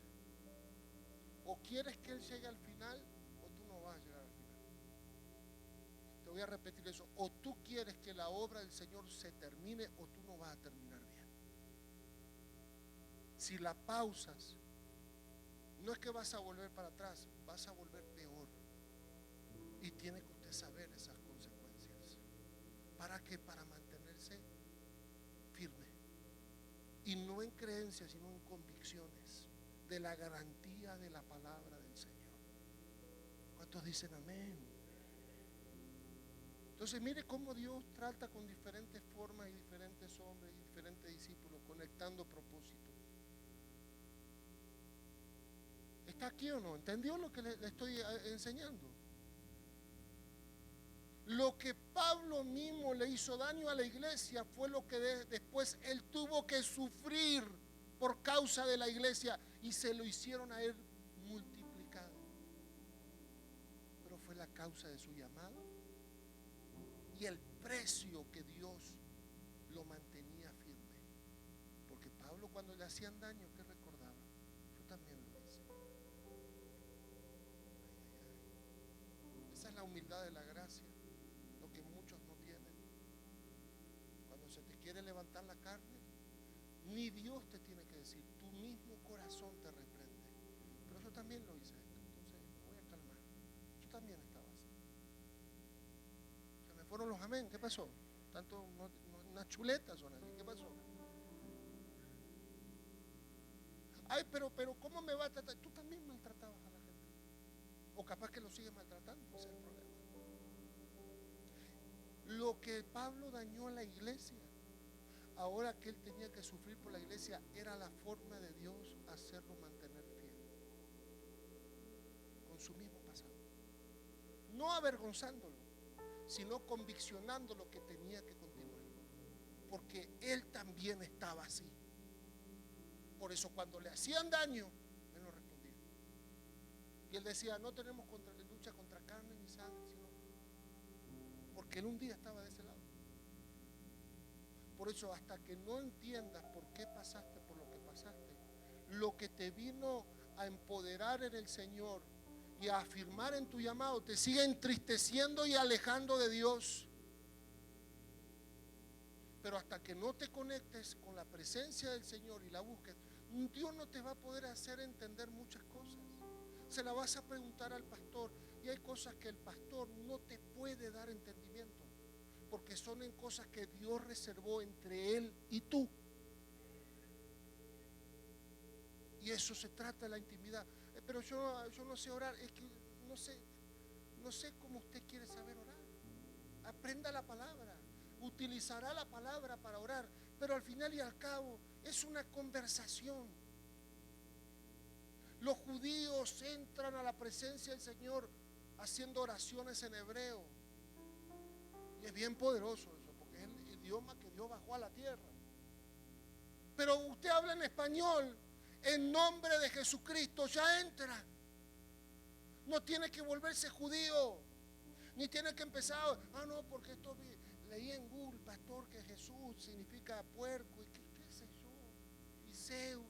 A: O quieres que Él llegue al final, o tú no vas a llegar al final. Te voy a repetir eso. O tú quieres que la obra del Señor se termine, o tú no vas a terminar bien. Si la pausas, no es que vas a volver para atrás, vas a volver peor. Y tiene que usted saber esas consecuencias. ¿Para qué? Para mantenerse firme. Y no en creencias, sino en convicciones de la garantía de la palabra del Señor. ¿Cuántos dicen amén? Entonces mire cómo Dios trata con diferentes formas y diferentes hombres y diferentes discípulos, conectando propósitos. ¿Está aquí o no? ¿Entendió lo que le estoy enseñando? Lo que Pablo mismo le hizo daño a la iglesia fue lo que después él tuvo que sufrir por causa de la iglesia, y se lo hicieron a él multiplicado. Pero fue la causa de su llamado y el precio que Dios lo mantenía firme. Porque Pablo, cuando le hacían daño, ¿qué recordaba? Yo también lo hice. Esa es la humildad de la gracia, lo que muchos no tienen. Cuando se te quiere levantar la carne, ni Dios te tiene que decir, tu mismo corazón te reprende. Pero yo también lo hice esto, entonces me voy a calmar. Yo también estaba así. Se me fueron los amén. ¿Qué pasó? Tanto unas chuletas son aquí. ¿Qué pasó? Ay, pero ¿cómo me va a tratar? Tú también maltratabas a la gente. O capaz que lo sigues maltratando, ese es el problema. Lo que Pablo dañó a la iglesia, ahora que él tenía que sufrir por la iglesia, era la forma de Dios hacerlo mantener fiel con su mismo pasado. No avergonzándolo, sino conviccionándolo que tenía que continuar. Porque él también estaba así. Por eso cuando le hacían daño, él no respondía. Y él decía, no tenemos lucha contra carne ni sangre, sino porque él un día estaba de ese lado. Por eso, hasta que no entiendas por qué pasaste por lo que pasaste, lo que te vino a empoderar en el Señor y a afirmar en tu llamado, te sigue entristeciendo y alejando de Dios. Pero hasta que no te conectes con la presencia del Señor y la busques, Dios no te va a poder hacer entender muchas cosas. Se la vas a preguntar al pastor, y hay cosas que el pastor no te puede dar entendimiento, porque son en cosas que Dios reservó entre él y tú. Y eso se trata de la intimidad. Pero yo no sé orar. Es que no sé cómo usted quiere saber orar. Aprenda la palabra, utilizará la palabra para orar, pero al final y al cabo es una conversación. Los judíos entran a la presencia del Señor haciendo oraciones en hebreo. Y es bien poderoso eso, porque es el idioma que Dios bajó a la tierra. Pero usted habla en español, en nombre de Jesucristo, ya entra. No tiene que volverse judío, ni tiene que empezar, no, porque esto leí en Google, pastor, que Jesús significa puerco, y qué sé yo, y Zeus.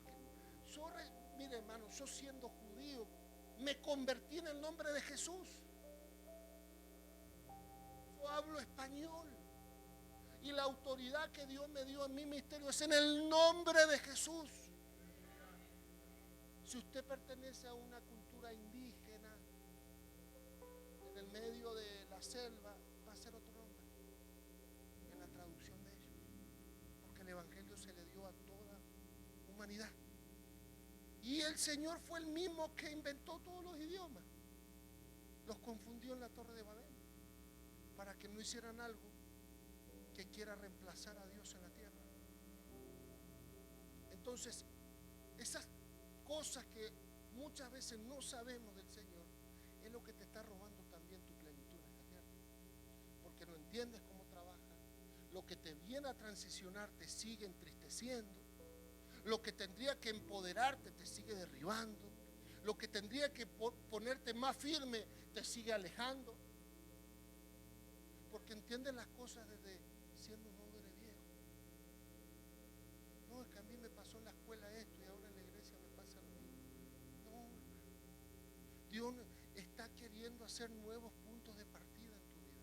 A: Mire, hermano, yo siendo judío, me convertí en el nombre de Jesús. Yo hablo español. Y la autoridad que Dios me dio en mi ministerio es en el nombre de Jesús. Si usted pertenece a una cultura indígena, en el medio de la selva, va a ser otro nombre en la traducción de ellos. Porque el evangelio se le dio a toda humanidad. Y el Señor fue el mismo que inventó todos los idiomas. Los confundió en la Torre de Babel para que no hicieran algo que quiera reemplazar a Dios en la tierra. Entonces, esas cosas que muchas veces no sabemos del Señor es lo que te está robando también tu plenitud en esta tierra, porque no entiendes cómo trabaja. Lo que te viene a transicionar te sigue entristeciendo, Lo que tendría que empoderarte te sigue derribando. Lo que tendría que ponerte más firme te sigue alejando. Porque entiendes las cosas desde siendo un hombre viejo. No, es que a mí me pasó en la escuela esto y ahora en la iglesia me pasa lo mismo. No, Dios está queriendo hacer nuevos puntos de partida en tu vida.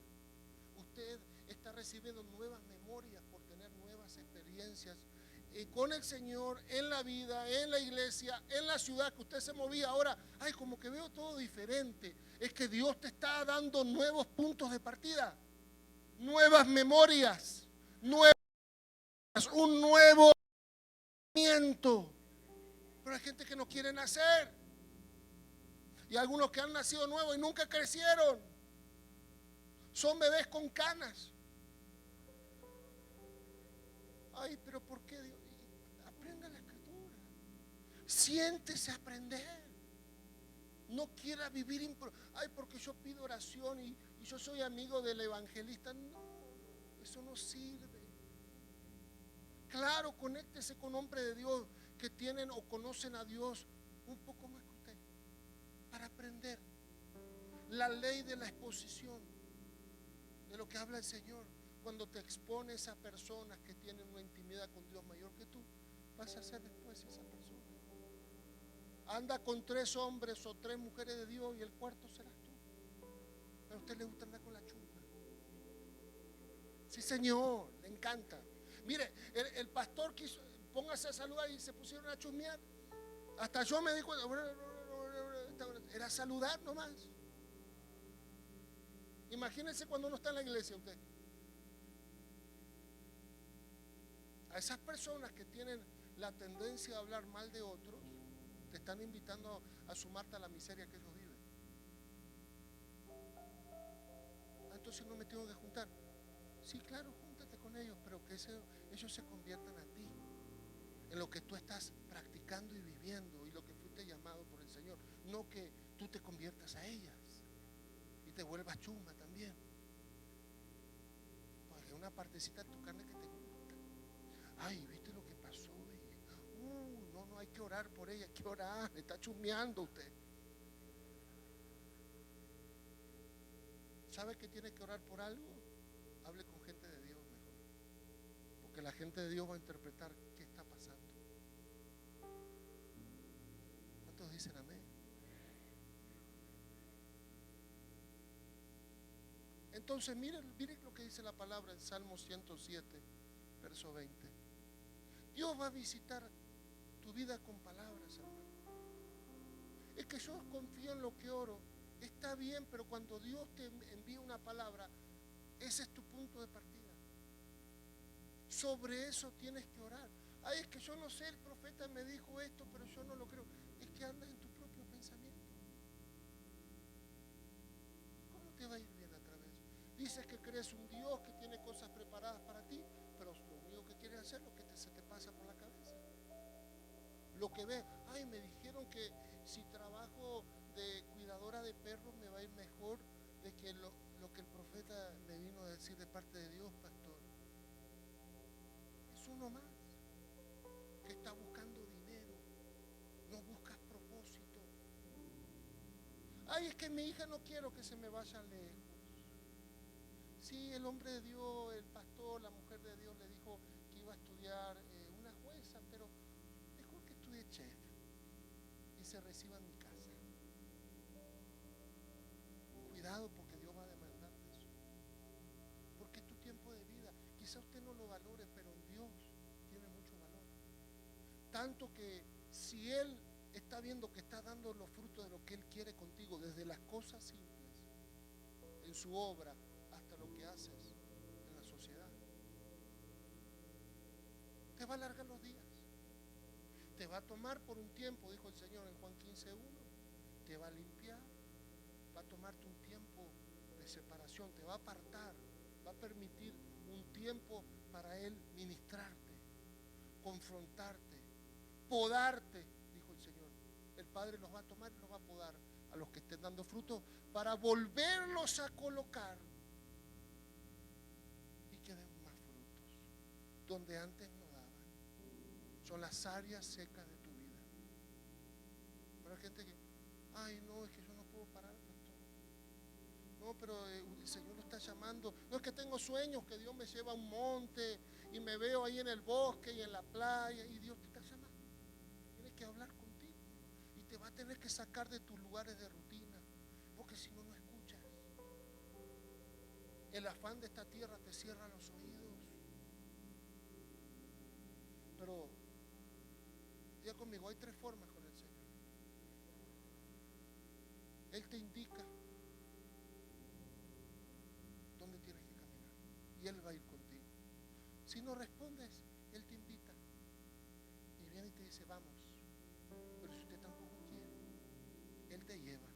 A: Usted está recibiendo nuevas memorias por tener nuevas experiencias con el Señor, en la vida, en la iglesia, en la ciudad que usted se movía. Ahora, ay, como que veo todo diferente. Es que Dios te está dando nuevos puntos de partida, nuevas memorias, un nuevo movimiento. Pero hay gente que no quiere nacer. Y algunos que han nacido nuevos y nunca crecieron. Son bebés con canas. Ay, pero ¿por qué Dios? Aprenda la escritura. Siéntese a aprender. No quiera vivir ay, porque yo pido oración y yo soy amigo del evangelista. No, eso no sirve. Claro, conéctese con hombres de Dios que tienen o conocen a Dios un poco más que usted, para aprender la ley de la exposición, de lo que habla el Señor. Cuando te expones a personas que tienen una intimidad con Dios mayor que tú, vas a ser después esa persona. Anda con 3 hombres o 3 mujeres de Dios y el cuarto serás tú. Pero a usted le gusta andar con la chusma. Sí, Señor, le encanta. Mire, el pastor quiso, póngase a saludar y se pusieron a chusmear. Hasta yo me di cuenta, era saludar nomás. Imagínense cuando uno está en la iglesia usted. A esas personas que tienen la tendencia a hablar mal de otros, te están invitando a sumarte a la miseria que ellos viven. Entonces no me tengo que juntar. Sí, claro, júntate con ellos, pero que ellos se conviertan a ti, en lo que tú estás practicando y viviendo y lo que fuiste llamado por el Señor. No que tú te conviertas a ellas y te vuelvas chuma también. Porque una partecita de tu carne que te gusta. Ay, ¿viste lo que pasó? No hay que orar por ella, hay que orar. Está chumeando usted. ¿Sabe que tiene que orar por algo? Hable con gente de Dios mejor. Porque la gente de Dios va a interpretar qué está pasando. ¿Cuántos dicen amén? Entonces, miren lo que dice la palabra en Salmo 107, verso 20. Dios va a visitar tu vida con palabras, hermano. Es que yo confío en lo que oro. Está bien, pero cuando Dios te envía una palabra, ese es tu punto de partida. Sobre eso tienes que orar. Ay, es que yo no sé, el profeta me dijo esto, pero yo no lo creo. Es que andas en tu propio pensamiento. ¿Cómo te va a ir bien a través? Dices que crees un Dios que tiene cosas preparadas para ti, pero lo único que quieres hacer es lo que se te pasa por la cabeza. Lo que ves, ay, me dijeron que si trabajo de cuidadora de perros me va a ir mejor de que lo que el profeta me vino a decir de parte de Dios, pastor. Es uno más que está buscando dinero, no buscas propósito. Ay, es que mi hija no quiero que se me vaya lejos. Sí, el hombre de Dios, el pastor, la mujer de Dios le dijo que iba a estudiar una jueza, pero mejor que estudie chef y se reciba en mi casa. Cuidado, porque Dios va a demandar eso. Porque es tu tiempo de vida. Quizá usted no lo valore, pero en Dios tiene mucho valor. Tanto que si Él está viendo que está dando los frutos de lo que Él quiere contigo, desde las cosas simples, en su obra, hasta lo que haces en la sociedad, te va a alargar los días. Te va a tomar por un tiempo, dijo el Señor en Juan 15:1, te va a limpiar, va a tomarte un tiempo de separación, te va a apartar, va a permitir un tiempo para Él ministrarte, confrontarte, podarte, dijo el Señor. El Padre los va a tomar y los va a podar a los que estén dando fruto para volverlos a colocar y que den más frutos donde antes no daban. Son las áreas secas de tu vida. Pero hay gente que, ay no, es que yo no puedo parar, pastor. No, pero el Señor lo está llamando. No, es que tengo sueños que Dios me lleva a un monte y me veo ahí en el bosque y en la playa y Dios te está llamando. Tiene que hablar contigo y te va a tener que sacar de tus lugares de rutina, porque si no, no escuchas. El afán de esta tierra te cierra los oídos. Pero diga conmigo, hay 3 formas con el Señor. Él te indica dónde tienes que caminar y Él va a ir contigo. Si no respondes, Él te invita y viene y te dice, vamos. Pero si usted tampoco quiere, Él te lleva.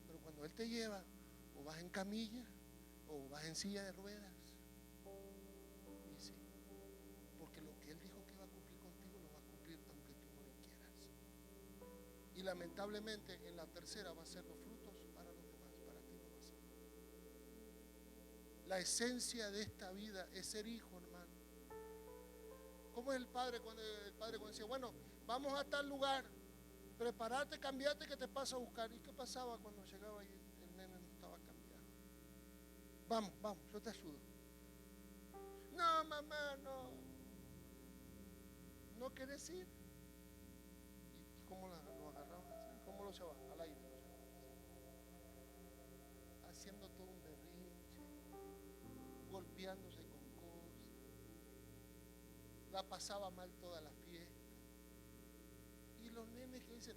A: Pero cuando Él te lleva, o vas en camilla o vas en silla de ruedas. Y sí, porque lo que Él dijo que va a cumplir contigo lo va a cumplir aunque tú no lo quieras. Y lamentablemente en la tercera va a ser los frutos para los demás, para ti no va a ser. La esencia de esta vida es ser hijo, hermano. ¿Cómo es el padre cuando decía, bueno, vamos a tal lugar, prepárate, cambiate que te paso a buscar? ¿Y qué pasaba cuando llegaba y el nene no estaba cambiado? Vamos, yo te ayudo. No, mamá, no. ¿No querés ir? ¿Y cómo lo agarraban así? ¿Cómo lo llevaban? Al aire. Haciendo todo un berrinche, golpeándose con cosas. La pasaba mal toda la fiesta. Y los nenes que dicen,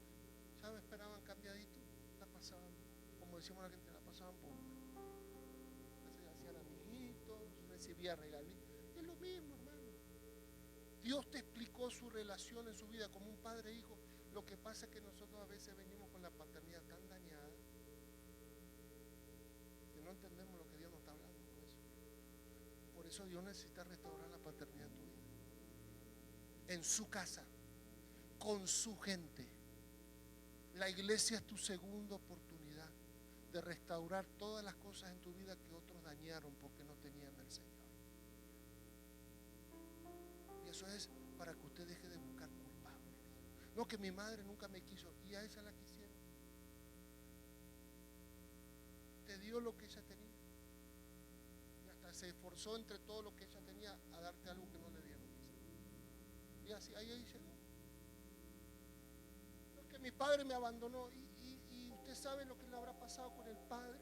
A: ya me esperaban cambiadito, la pasaban, como decíamos la gente, la pasaban bomba. Hacían amiguitos, recibía regalitos. Es lo mismo, hermano. Dios te explicó su relación en su vida como un padre e hijo. Lo que pasa es que nosotros a veces venimos con la paternidad tan dañada que no entendemos lo que Dios nos está hablando con eso. Por eso Dios necesita restaurar la paternidad en tu vida, en su casa, con su gente. La iglesia es tu segunda oportunidad de restaurar todas las cosas en tu vida que otros dañaron porque no tenían al Señor. Y eso es para que usted deje de buscar culpables. No, que mi madre nunca me quiso y a ella la quisieron. Te dio lo que ella tenía y hasta se esforzó entre todo lo que ella tenía a darte algo que no le dieron. Y así, ahí llegó. No, que mi padre me abandonó y usted sabe lo que le habrá pasado con el padre,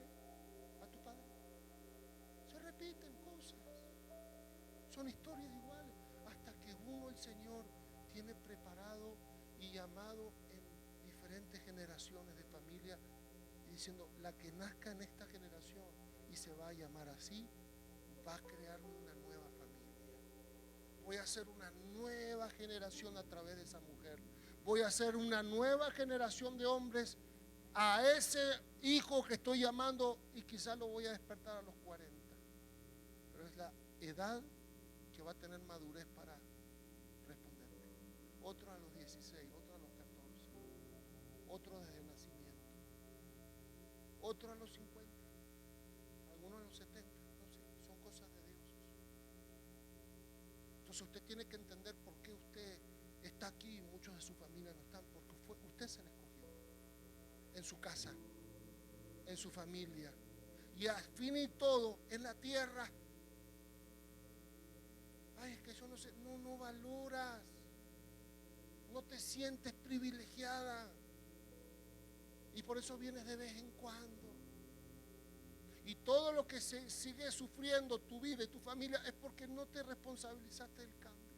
A: a tu padre. Se repiten cosas, son historias iguales, hasta que uno, el Señor, tiene preparado y llamado en diferentes generaciones de familia, diciendo, la que nazca en esta generación y se va a llamar así, va a crear una nueva familia. Voy a hacer una nueva generación a través de esa mujer. Voy a hacer una nueva generación de hombres a ese hijo que estoy llamando y quizás lo voy a despertar a los 40. Pero es la edad que va a tener madurez para responderme. Otro a los 16, otro a los 14, otro desde el nacimiento, otro a los 50, algunos a los 70. No sé, son cosas de Dios. Entonces usted tiene que entender por qué usted está aquí y muchos de su familia no están, porque usted se le escogió en su casa, en su familia, y al fin y todo en la tierra. Ay, es que yo no sé, no valoras, no te sientes privilegiada y por eso vienes de vez en cuando. Y todo lo que se sigue sufriendo tu vida y tu familia es porque no te responsabilizaste del cambio,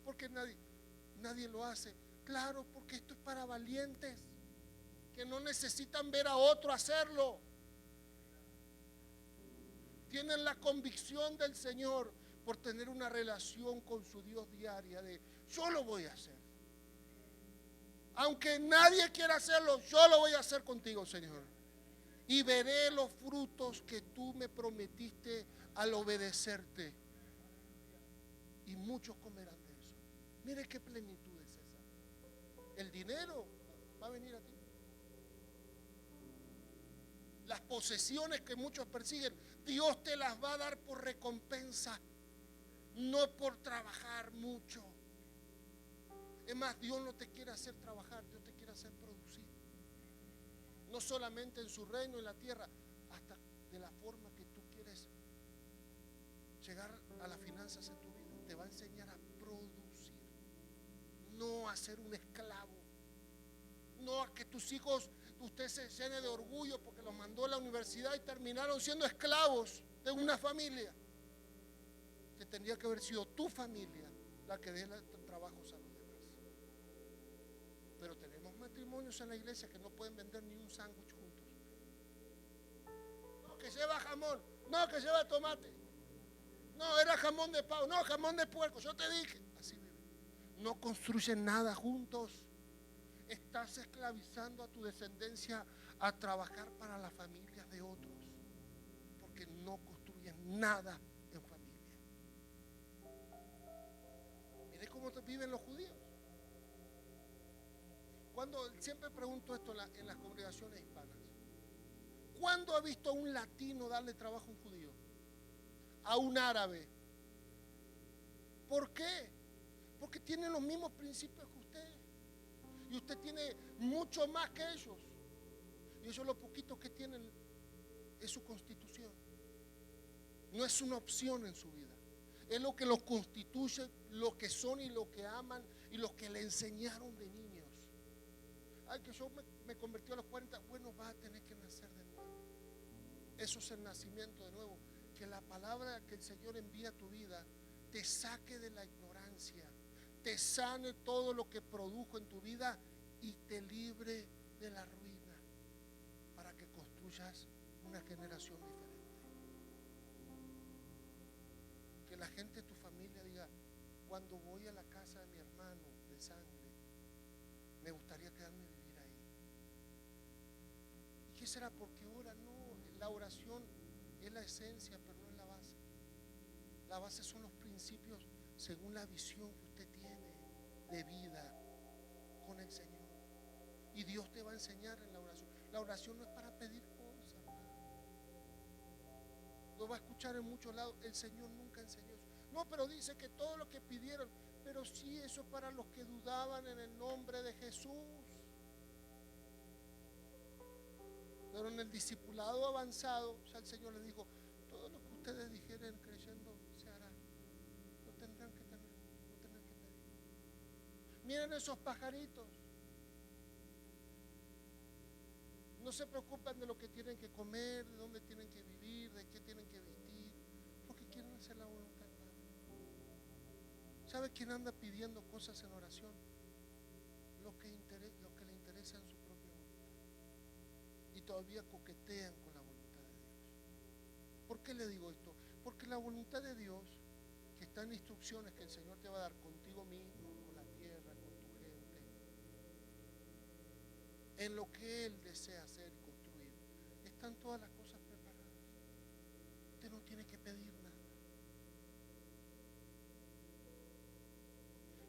A: porque nadie lo hace. Claro, porque esto es para valientes que no necesitan ver a otro hacerlo. Tienen la convicción del Señor por tener una relación con su Dios diaria de yo lo voy a hacer. Aunque nadie quiera hacerlo, yo lo voy a hacer contigo, Señor. Y veré los frutos que tú me prometiste al obedecerte. Y muchos comerán de eso. Mire qué plenitud es esa. El dinero va a venir a ti. Las posesiones que muchos persiguen, Dios te las va a dar por recompensa, no por trabajar mucho. Es más, Dios no te quiere hacer trabajar, Dios te quiere hacer producir. No solamente en su reino, en la tierra, hasta de la forma que tú quieres llegar a las finanzas en tu vida. Te va a enseñar a producir, no a ser un esclavo. No a que tus hijos, usted se llene de orgullo porque los mandó a la universidad y terminaron siendo esclavos de una familia. Que tendría que haber sido tu familia la que dé trabajos a los demás. Pero tenemos matrimonios en la iglesia que no pueden vender ni un sándwich juntos. No, que lleva jamón, no, que lleva tomate. No, era jamón de pavo, no, jamón de puerco, yo te dije. Así viven. No construyen nada juntos. Estás esclavizando a tu descendencia a trabajar para las familias de otros, porque no construyen nada en familia. Mire cómo viven los judíos. Siempre pregunto esto en las congregaciones hispanas. ¿Cuándo ha visto a un latino darle trabajo a un judío? A un árabe. ¿Por qué? Porque tienen los mismos principios que usted. Y usted tiene mucho más que ellos. Y ellos lo poquito que tienen es su constitución. No es una opción en su vida. Es lo que los constituye, lo que son y lo que aman y lo que le enseñaron de niños. Ay, que yo me convertí a los 40. Bueno, vas a tener que nacer de nuevo. Eso es el nacimiento de nuevo. Que la palabra que el Señor envía a tu vida te saque de la ignorancia, te sane todo lo que produjo en tu vida y te libre de la ruina para que construyas una generación diferente. Que la gente de tu familia diga: cuando voy a la casa de mi hermano de sangre, me gustaría quedarme a vivir ahí. ¿Y qué será? Porque ora. No, la oración es la esencia, pero no es la base. La base son los principios según la visión que usted tiene de vida con el Señor. Y Dios te va a enseñar en la oración. La oración no es para pedir cosas, hermano. Lo va a escuchar en muchos lados. El Señor nunca enseñó eso. No, pero dice que todo lo que pidieron. Pero sí, eso es para los que dudaban en el nombre de Jesús. Pero en el discipulado avanzado, ya el Señor les dijo: todo lo que ustedes dijeren creyendo se hará. No tendrán que tener, no tendrán que pedir. Miren esos pajaritos. No se preocupan de lo que tienen que comer, de dónde tienen que vivir, de qué tienen que vestir, porque quieren hacer la voluntad del Padre. ¿Sabe quién anda pidiendo cosas en oración? Lo que le interesa en su propia voluntad. Y todavía coquetean con la voluntad de Dios. ¿Por qué le digo esto? Porque la voluntad de Dios, que está en instrucciones que el Señor te va a dar contigo mismo, con la tierra, con tu gente, en lo que Él desea hacer y construir, están todas las cosas preparadas. Usted no tiene que pedir nada.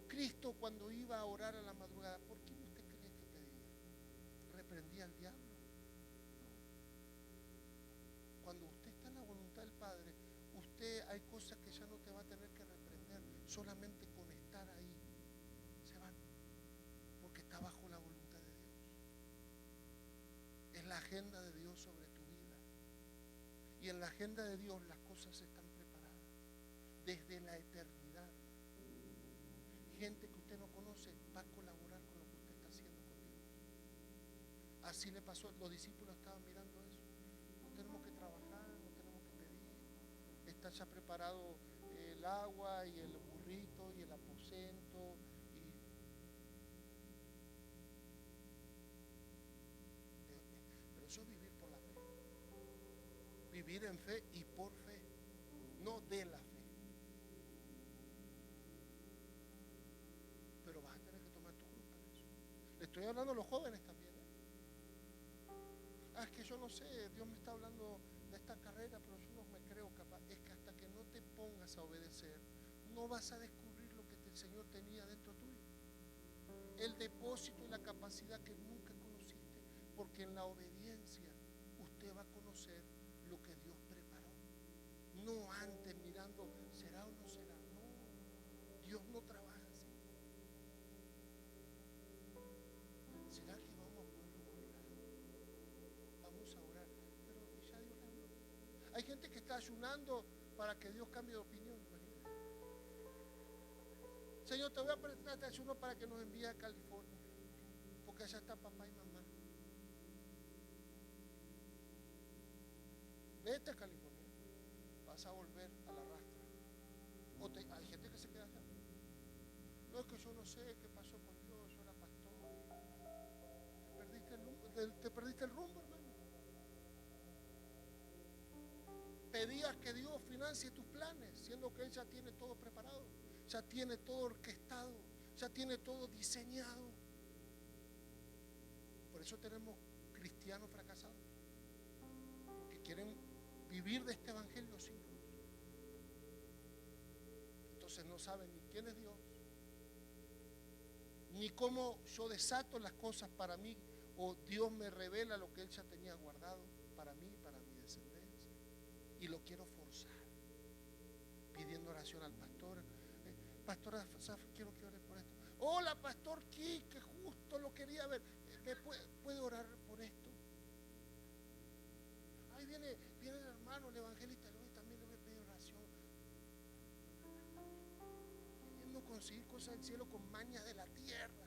A: Cristo, cuando iba a orar a la madrugada, ¿por qué usted cree que pedía? ¿Reprendía al diablo? Cuando usted está en la voluntad del Padre, usted, hay cosas que ya no te va a tener que reprender, solamente con estar ahí se van, porque está bajo la voluntad de Dios. Es la agenda de Dios sobre tu vida. Y en la agenda de Dios las cosas están preparadas desde la eternidad. Gente que usted no conoce va a colaborar con lo que usted está haciendo con Dios. Así le pasó, los discípulos estaban mirando eso. No tenemos que trabajar, no tenemos que pedir. Está ya preparado el agua y el burrito y el aposento. Pero eso es vivir por la fe. Vivir en fe y por fe, no de la fe. Pero vas a tener que tomar tu cruz para eso. Le estoy hablando a los jóvenes también. Es que yo no sé, Dios me está hablando de esta carrera, pero yo no me creo capaz. Es que hasta que no te pongas a obedecer, no vas a descubrir lo que el Señor tenía dentro tuyo. El depósito y la capacidad que nunca conociste, porque en la obediencia usted va a conocer lo que Dios preparó. No antes mirando, ¿será o no será? No, Dios no trabaja así. gente que está ayunando para que Dios cambie de opinión, imagínate. Señor, te voy a prestar este ayuno para que nos envíe a California, porque allá está papá y mamá. Vete a California, vas a volver a la rastra. Hay gente que se queda allá. No, es que yo no sé qué pasó con Dios, yo era pastor. Te perdiste el rumbo, hermano. Pedías que Dios financie tus planes, siendo que Él ya tiene todo preparado, ya tiene todo orquestado, ya tiene todo diseñado. Por eso tenemos cristianos fracasados, porque quieren vivir de este evangelio sin cruz. Entonces no saben ni quién es Dios, ni cómo yo desato las cosas para mí, o Dios me revela lo que Él ya tenía guardado para mí, para mi descendencia. Y lo quiero forzar, pidiendo oración al pastor. Pastora, quiero que ore por esto. Hola, pastor Ki, que justo lo quería ver. ¿Me puede orar por esto? Ahí viene el hermano, el evangelista, también le voy a pedir oración. Queriendo conseguir cosas del cielo con mañas de la tierra.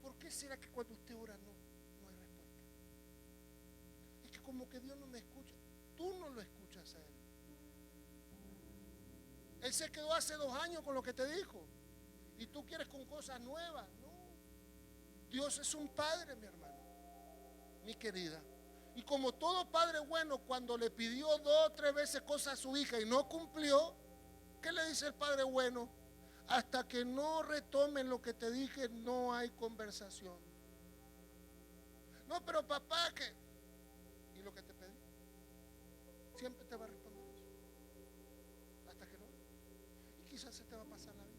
A: ¿Por qué será que cuando usted ora no hay respuesta? Es que como que Dios no me escucha. Tú no lo escuchas a Él. Él se quedó hace 2 años con lo que te dijo. Y tú quieres con cosas nuevas. No. Dios es un padre, mi hermano, mi querida. Y como todo padre bueno, cuando le pidió 2 o 3 veces cosas a su hija y no cumplió, ¿qué le dice el padre bueno? Hasta que no retomen lo que te dije, no hay conversación. No, pero papá, ¿qué? ¿Y lo que te pedí? Siempre te va a responder eso. Hasta que no. Y quizás se te va a pasar la vida.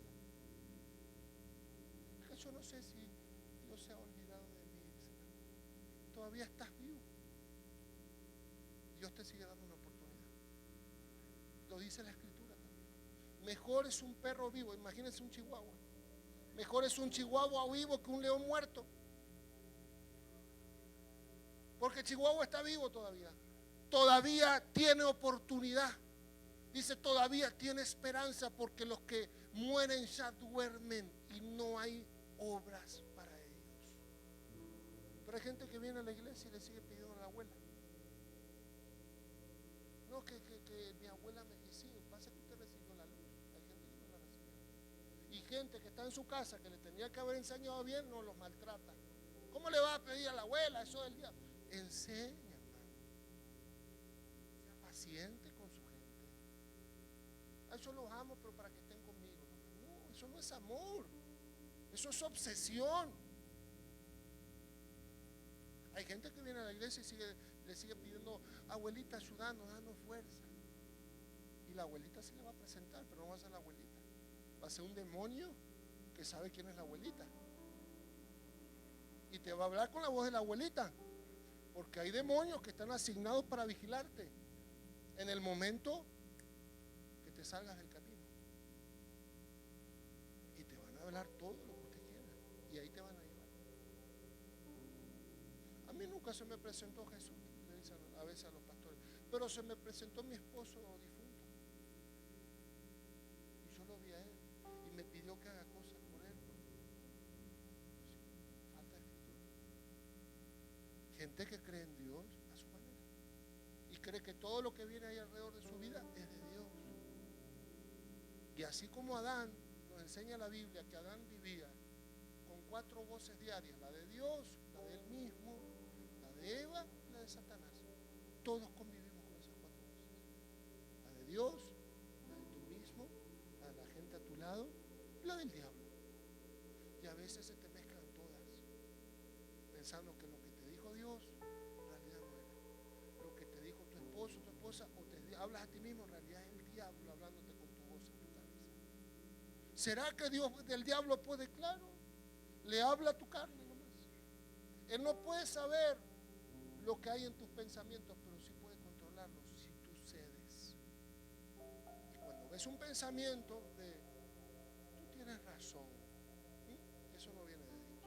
A: Es que yo no sé si Dios se ha olvidado de mí. Todavía estás vivo. Dios te sigue dando una oportunidad. Lo dice la Escritura también. Mejor es un perro vivo, imagínense un chihuahua. Mejor es un chihuahua vivo que un león muerto. Porque el chihuahua está vivo todavía. Todavía tiene oportunidad. Dice, todavía tiene esperanza, porque los que mueren ya duermen y no hay obras para ellos. Pero hay gente que viene a la iglesia y le sigue pidiendo a la abuela. No, que mi abuela me... Y sí, pasa que usted recibió la luz. Hay gente que no la recibió. Y gente que está en su casa, que le tenía que haber enseñado bien, no los maltrata. ¿Cómo le va a pedir a la abuela eso del diablo? Enseña, hermano. Sea paciente con su gente. A yo los amo, pero para que estén conmigo. No, eso no es amor. Eso es obsesión. Hay gente que viene a la iglesia y le sigue pidiendo, abuelita, ayúdanos, danos fuerza. Y la abuelita se le va a presentar, pero no va a ser la abuelita. Va a ser un demonio que sabe quién es la abuelita. Y te va a hablar con la voz de la abuelita. Porque hay demonios que están asignados para vigilarte en el momento que te salgas del camino. Y te van a hablar todo lo que usted quiera. Y ahí te van a llevar. A mí nunca se me presentó Jesús, le dicen a veces a los pastores, pero se me presentó mi esposo difunto. Y yo lo vi a él y me pidió que haga cosas por él. Falta de escritura. Gente que cree en Dios a su manera y cree que todo lo que viene ahí alrededor de su vida es de Dios. Y así como Adán, nos enseña la Biblia que Adán vivía con 4 voces diarias, la de Dios, la de él mismo, la de Eva y la de Satanás. Todos convivimos con esas 4 voces. La de Dios, la de tú mismo, la de la gente a tu lado y la del diablo. Y a veces se te mezclan todas, pensando que lo que te dijo Dios en realidad no era. Lo que te dijo tu esposo, tu esposa, o te hablas a ti mismo, en realidad es el diablo hablándote con tu voz en tu cabeza. ¿Será que Dios del diablo puede? Claro. Le habla a tu carne nomás. Él no puede saber lo que hay en tus pensamientos, pero sí puede controlarlos si tú cedes. Y cuando ves un pensamiento de tú tienes razón, eso no viene de Dios.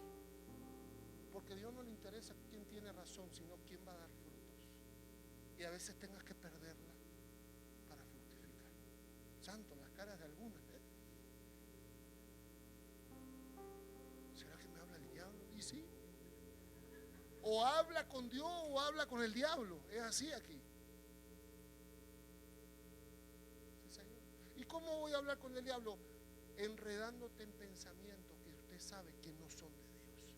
A: Porque a Dios no le interesa quién tiene razón, sino quién va a dar frutos. y a veces tengas que perderla para fructificar. Santo, las caras de algunas, ¿eh? ¿Será que me habla el diablo? Y sí. O habla con Dios o habla con el diablo. Es así aquí. Sí, Señor. ¿Y cómo voy a hablar con el diablo? Enredándote en pensamientos que usted sabe que no son de Dios.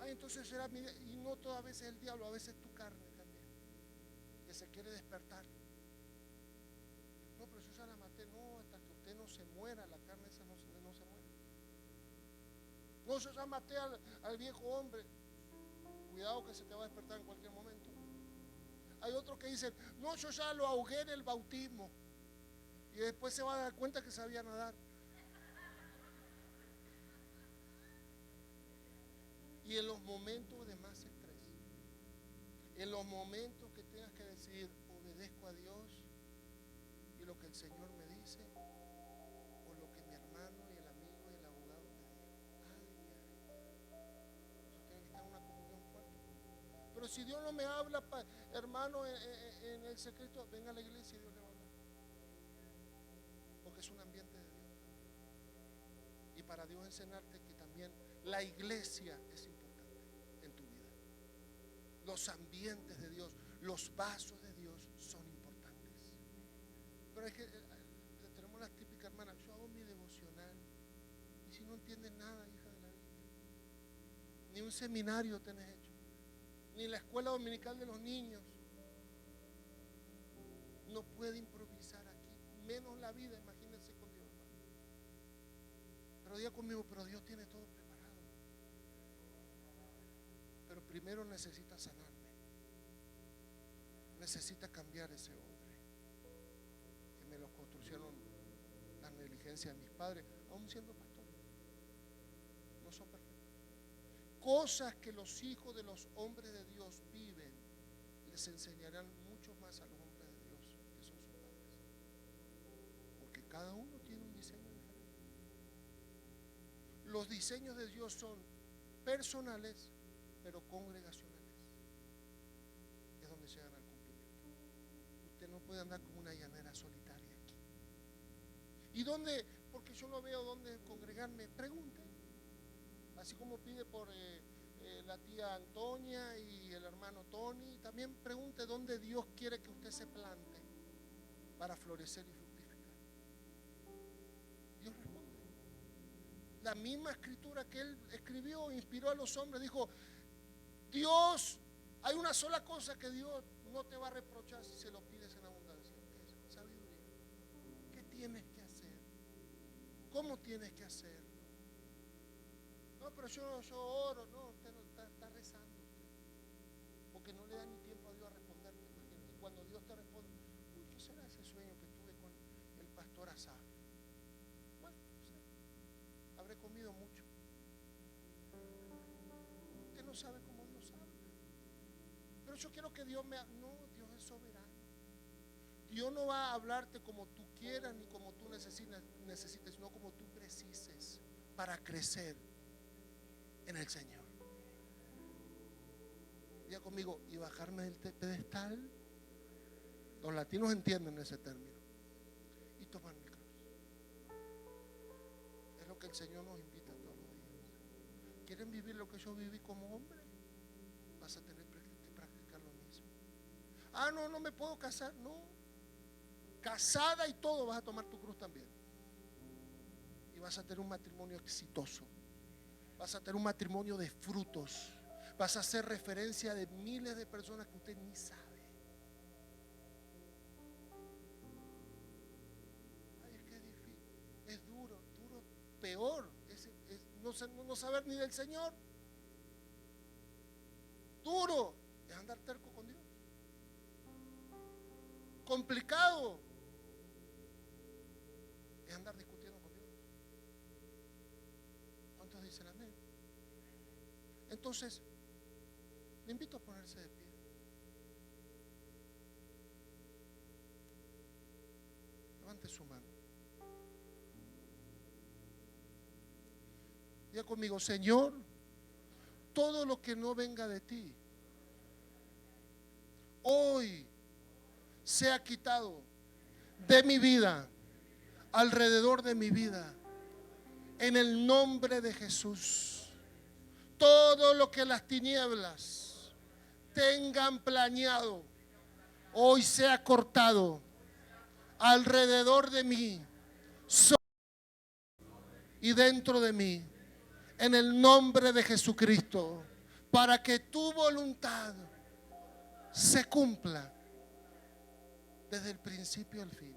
A: Ay, entonces será mi... Y no todas veces el diablo, a veces tu carne también, que se quiere despertar. No, pero yo ya la maté. No, hasta que usted no se muera, la carne esa no se muere. No, yo ya maté al viejo hombre. Cuidado que se te va a despertar en cualquier momento. Hay otros que dicen, no, yo ya lo ahogué en el bautismo. Y después se va a dar cuenta que sabía nadar. Y en los momentos de más estrés, en los momentos que tengas que decidir, obedezco a Dios y lo que el Señor me dice, o lo que mi hermano y el amigo y el abogado me dijo. Eso tiene que estar en una comunión fuerte. Pero si Dios no me habla, hermano, en el secreto, venga a la iglesia y Dios le va a hablar. Porque es un ambiente de Dios. Y para Dios enseñarte que también la iglesia es importante en tu vida. Los ambientes de Dios, los vasos de Dios son importantes. Pero es que tenemos las típicas hermanas, yo hago mi devocional. Y si no entiendes nada, hija de la vida, ni un seminario tenés hecho, ni la escuela dominical de los niños, no puede improvisar aquí, menos la vida, imagínense con Dios. Pero diga conmigo, pero Dios tiene todo preparado. Pero primero necesita sanarme, necesita cambiar ese hombre que me lo construyeron la negligencia de mis padres, aún siendo pastor. No son perfectos. Cosas que los hijos de los hombres de Dios viven les enseñarán mucho más a los hombres de Dios que son sus padres, porque cada uno tiene un diseño diferente. Los diseños de Dios son personales pero congregacionales, es donde llegan al cumplimiento. Usted no puede andar como una llanera solitaria aquí. ¿Y dónde? Porque yo no veo dónde congregarme. Pregunte, así como pide por la tía Antonia y el hermano Tony, también pregunte dónde Dios quiere que usted se plante para florecer y fructificar. Dios responde. La misma escritura que él escribió, inspiró a los hombres, dijo, Dios, hay una sola cosa que Dios no te va a reprochar si se lo pides en abundancia, que es sabiduría. ¿Qué tienes que hacer? ¿Cómo tienes que hacerlo? No, pero yo oro. No, usted no está rezando usted, porque no le da ni tiempo a Dios a responderte. Y cuando Dios te responde, uy, ¿qué será ese sueño que tuve con el pastor Asaf? Bueno, no sé, habré comido mucho. Usted no sabe cómo Dios habla. Pero yo quiero que Dios me... No, Dios es soberano. Dios no va a hablarte como tú quieras ni como tú necesites, sino como tú precises para crecer en el Señor. Diga conmigo, y bajarme del pedestal. Los latinos entienden ese término. Y tomar mi cruz. Es lo que el Señor nos invita todos los días. ¿Quieren vivir lo que yo viví como hombre? Vas a tener que practicar lo mismo. Ah, no me puedo casar. No. Casada y todo, vas a tomar tu cruz también. Y vas a tener un matrimonio exitoso. Vas a tener un matrimonio de frutos. Vas a hacer referencia de miles de personas que usted ni sabe. Ay, es que es difícil. Es duro. Peor. Es no saber ni del Señor. Duro es andar terco con Dios. Complicado es andar discutiendo con Dios. ¿Cuántos dicen amén? Entonces, le invito a ponerse de pie. Levante su mano. Diga conmigo, Señor, todo lo que no venga de ti, hoy sea quitado de mi vida, alrededor de mi vida, en el nombre de Jesús. Todo lo que las tinieblas tengan planeado, hoy sea cortado alrededor de mí y dentro de mí, en el nombre de Jesucristo, para que tu voluntad se cumpla desde el principio al fin.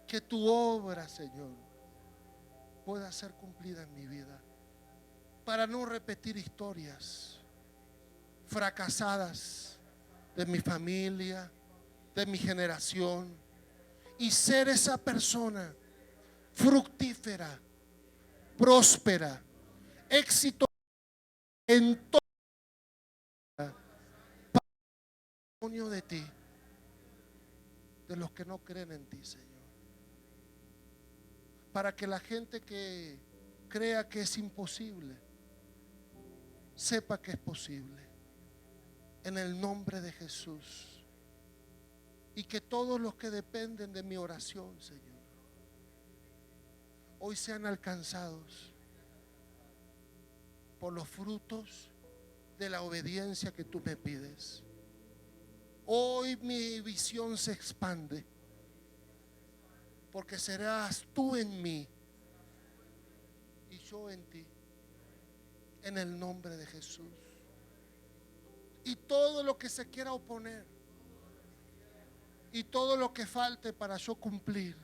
A: Que tu obra, Señor, pueda ser cumplida en mi vida, para no repetir historias fracasadas de mi familia, de mi generación, y ser esa persona fructífera, próspera, éxito en todo patrimonio de ti, de los que no creen en ti, Señor. Para que la gente que crea que es imposible, sepa que es posible, en el nombre de Jesús. Y que todos los que dependen de mi oración, Señor, hoy sean alcanzados por los frutos de la obediencia que tú me pides. Hoy mi visión se expande, porque serás tú en mí y yo en ti, en el nombre de Jesús. Y todo lo que se quiera oponer y todo lo que falte para yo cumplir,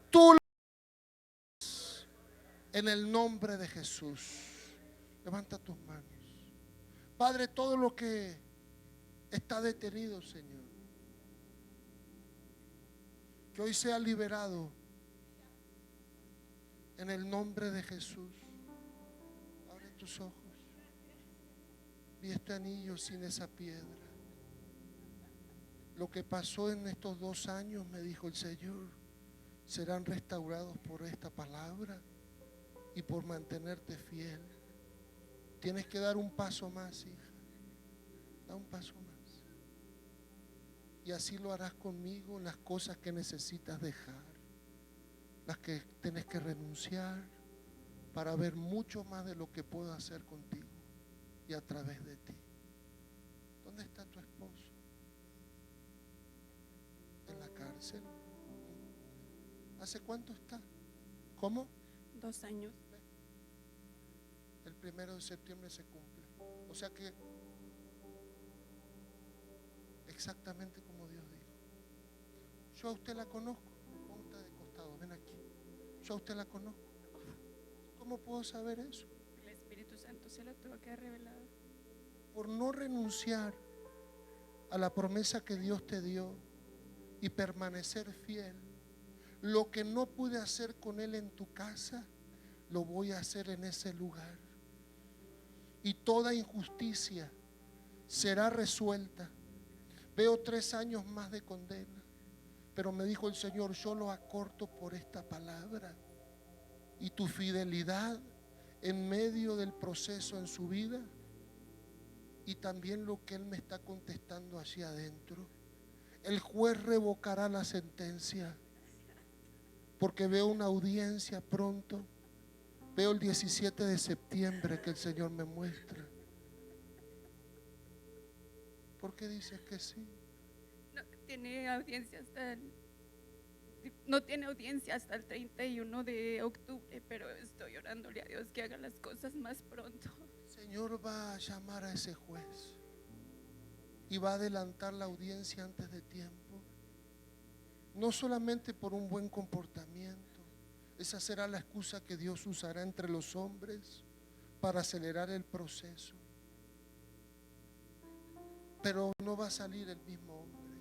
A: tú lo haces en el nombre de Jesús. Levanta tus manos. Padre, todo lo que está detenido, Señor, que hoy sea liberado en el nombre de Jesús. Abre tus ojos. Vi este anillo sin esa piedra. Lo que pasó en estos 2 años, me dijo el Señor, serán restaurados por esta palabra y por mantenerte fiel. Tienes que dar un paso más, hija. Da un paso más. Y así lo harás conmigo, las cosas que necesitas dejar, las que tienes que renunciar, para ver mucho más de lo que puedo hacer contigo y a través de ti. ¿Dónde está tu esposo? En la cárcel. ¿Hace cuánto está? ¿Cómo?
B: 2 años.
A: El 1 de septiembre se cumple. O sea que exactamente como Dios dijo. Yo a usted la conozco. Ponte de costado, ven aquí. Yo a usted la conozco. ¿Cómo puedo saber eso?
B: El Espíritu Santo se lo tuvo que revelar.
A: Por no renunciar a la promesa que Dios te dio y permanecer fiel. Lo que no pude hacer con Él en tu casa, lo voy a hacer en ese lugar. Y toda injusticia será resuelta. Veo 3 años más de condena, pero me dijo el Señor, yo lo acorto por esta palabra. Y tu fidelidad en medio del proceso en su vida, y también lo que Él me está contestando allí adentro. El juez revocará la sentencia, porque veo una audiencia pronto. Veo el 17 de septiembre que el Señor me muestra. ¿Por qué dices que sí?
B: No tiene audiencia hasta el 31 de octubre, pero estoy orándole a Dios que haga las cosas más pronto.
A: El Señor va a llamar a ese juez y va a adelantar la audiencia antes de tiempo. No solamente por un buen comportamiento. Esa será la excusa que Dios usará entre los hombres para acelerar el proceso. Pero no va a salir el mismo hombre.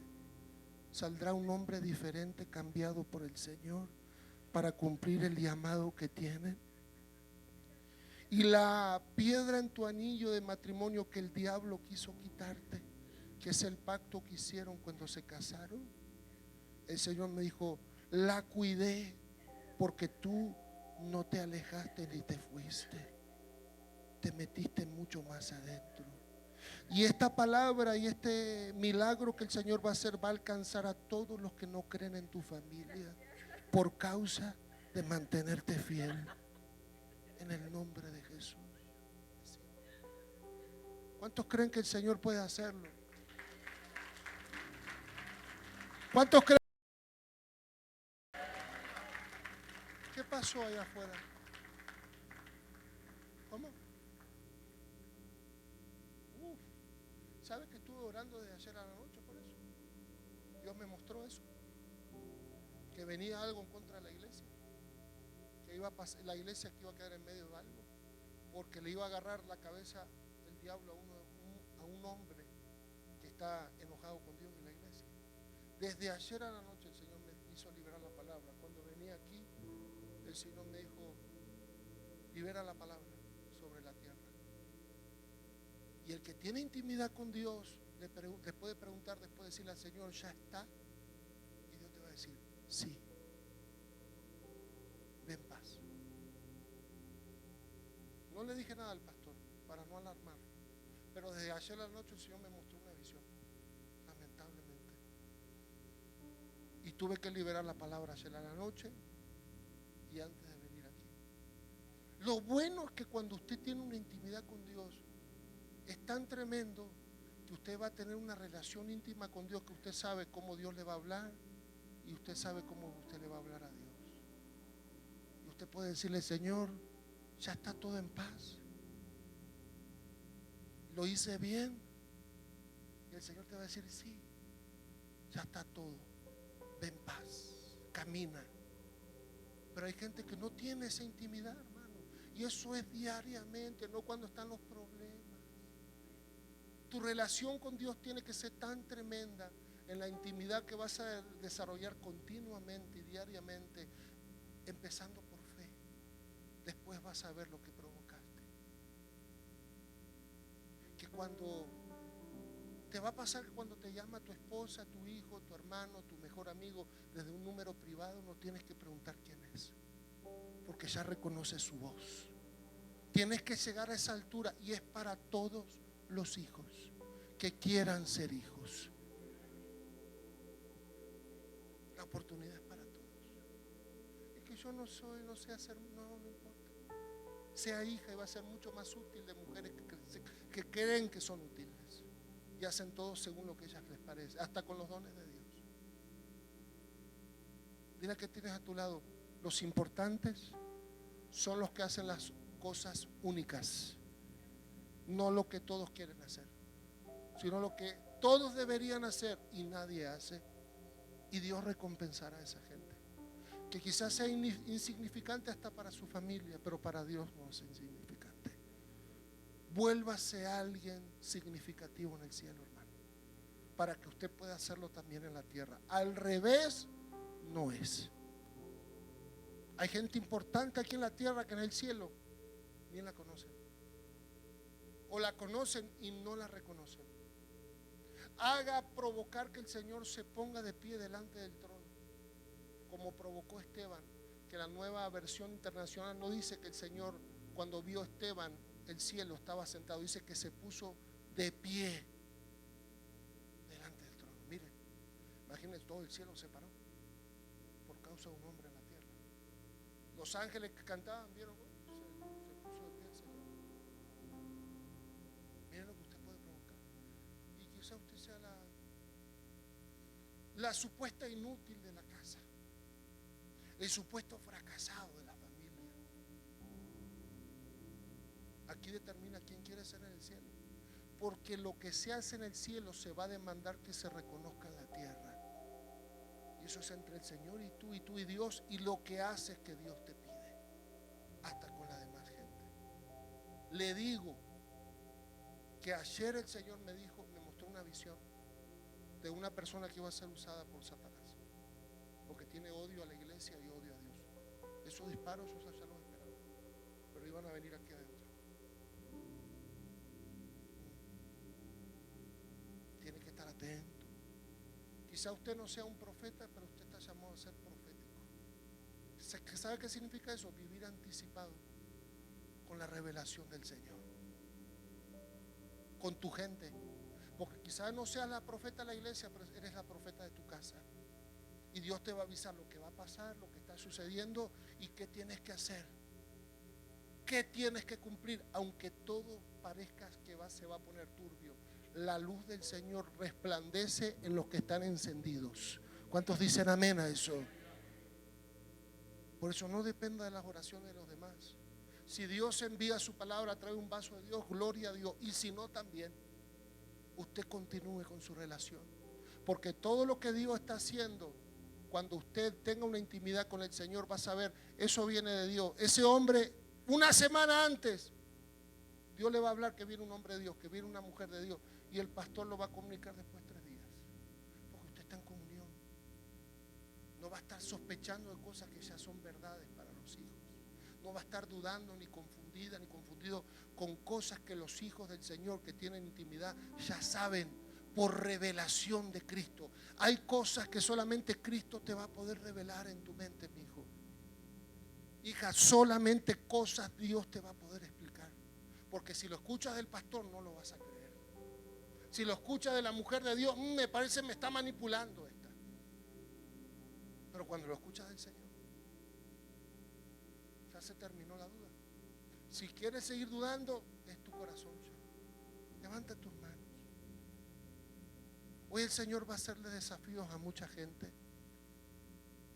A: Saldrá un hombre diferente, cambiado por el Señor, para cumplir el llamado que tiene. Y la piedra en tu anillo de matrimonio que el diablo quiso quitarte, que es el pacto que hicieron cuando se casaron, el Señor me dijo, la cuidé, porque tú no te alejaste ni te fuiste, te metiste mucho más adentro. Y esta palabra y este milagro que el Señor va a hacer va a alcanzar a todos los que no creen en tu familia por causa de mantenerte fiel. En el nombre de Jesús. ¿Cuántos creen que el Señor puede hacerlo? ¿Cuántos creen? ¿Qué pasó allá afuera? ¿Cómo? ¿Sabe que estuve orando desde ayer a la noche por eso? Dios me mostró eso. Que venía algo en contra de la iglesia. Que iba a pasar, la iglesia que iba a quedar en medio de algo. Porque le iba a agarrar la cabeza el diablo a un hombre que está enojado con Dios y la iglesia. Desde ayer a la noche el Señor me hizo liberar la palabra. Cuando venía aquí, el Señor me dijo, libera la palabra sobre la tierra. Y el que tiene intimidad con Dios le puede preguntar, después de decirle al Señor, ¿ya está? Y Dios te va a decir, sí, ven paz. No le dije nada al pastor para no alarmarlo, pero desde ayer a la noche el Señor me mostró una visión, lamentablemente. Y tuve que liberar la palabra ayer a la noche y antes de venir aquí. Lo bueno es que cuando usted tiene una intimidad con Dios, es tan tremendo que usted va a tener una relación íntima con Dios, que usted sabe cómo Dios le va a hablar y usted sabe cómo usted le va a hablar a Dios. Y usted puede decirle, Señor, ya está todo en paz. Lo hice bien. Y el Señor te va a decir, sí, ya está todo. Ven paz, camina. Pero hay gente que no tiene esa intimidad, hermano. Y eso es diariamente, no cuando están los problemas. Tu relación con Dios tiene que ser tan tremenda en la intimidad que vas a desarrollar continuamente y diariamente, empezando por fe. Después vas a ver lo que provocaste. Que cuando te va a pasar que cuando te llama tu esposa, tu hijo, tu hermano, tu mejor amigo desde un número privado, no tienes que preguntar quién es, porque ya reconoce su voz. Tienes que llegar a esa altura y es para todos los hijos que quieran ser hijos. La oportunidad es para todos. Es que yo no sé hacer, no importa. Sea hija y va a ser mucho más útil de mujeres que creen que son útiles y hacen todo según lo que a ellas les parece, hasta con los dones de Dios. Dile que tienes a tu lado, los importantes son los que hacen las cosas únicas, no lo que todos quieren hacer, sino lo que todos deberían hacer y nadie hace, y Dios recompensará a esa gente que quizás sea insignificante hasta para su familia, pero para Dios no es insignificante. Vuélvase a alguien significativo en el cielo, hermano, para que usted pueda hacerlo también en la tierra. Al revés no es. Hay gente importante aquí en la tierra que en el cielo ni la conocen, o la conocen y no la reconocen. Haga provocar que el Señor se ponga de pie delante del trono, como provocó Esteban, que la nueva versión internacional no dice que el Señor, cuando vio a Esteban, el cielo estaba sentado, dice que se puso de pie delante del trono. Miren, imagínense, todo el cielo se paró por causa de un hombre en la tierra. Los ángeles que cantaban, vieron, se puso de pie el Señor. Miren lo que usted puede provocar. Y quizá usted sea la supuesta inútil de la casa, el supuesto fracasado de la familia. Aquí determina quién quiere ser en el cielo, porque lo que se hace en el cielo se va a demandar que se reconozca en la tierra. Y eso es entre el Señor y tú y Dios, y lo que hace es que Dios te pide, hasta con la demás gente. Le digo que ayer el Señor me mostró una visión de una persona que iba a ser usada por Satanás, porque tiene odio a la iglesia y odio a Dios. Esos disparos ya los esperaban, pero iban a venir aquí adentro. Tiene que estar atento. Quizá usted no sea un profeta, pero usted está llamado a ser profético. ¿Sabe qué significa eso? Vivir anticipado con la revelación del Señor. con tu gente. Porque quizás no seas la profeta de la iglesia, pero eres la profeta de tu casa. Y Dios te va a avisar lo que va a pasar, lo que está sucediendo y qué tienes que hacer. ¿Qué tienes que cumplir? Aunque todo parezca que se va a poner turbio, la luz del Señor resplandece en los que están encendidos. ¿Cuántos dicen amén a eso? Por eso no dependa de las oraciones de los demás. Si Dios envía su palabra, trae un vaso de Dios, gloria a Dios. Y si no, también usted continúe con su relación. Porque todo lo que Dios está haciendo, cuando usted tenga una intimidad con el Señor, va a saber, eso viene de Dios. Ese hombre, una semana antes, Dios le va a hablar que viene un hombre de Dios, que viene una mujer de Dios, y el pastor lo va a comunicar después de 3 días, porque usted está en comunión. No va a estar sospechando de cosas que ya son verdades para los hijos. No va a estar dudando ni confundida ni confundido con cosas que los hijos del Señor que tienen intimidad ya saben por revelación de Cristo. Hay cosas que solamente Cristo te va a poder revelar en tu mente, mi hijo. Hija, solamente cosas Dios te va a poder explicar. Porque si lo escuchas del pastor no lo vas a creer. Si lo escuchas de la mujer de Dios, me parece me está manipulando esta. Pero cuando lo escuchas del Señor, ya se terminó la duda. Si quieres seguir dudando, es tu corazón ya. Levanta tus manos. Hoy el Señor va a hacerle desafíos a mucha gente.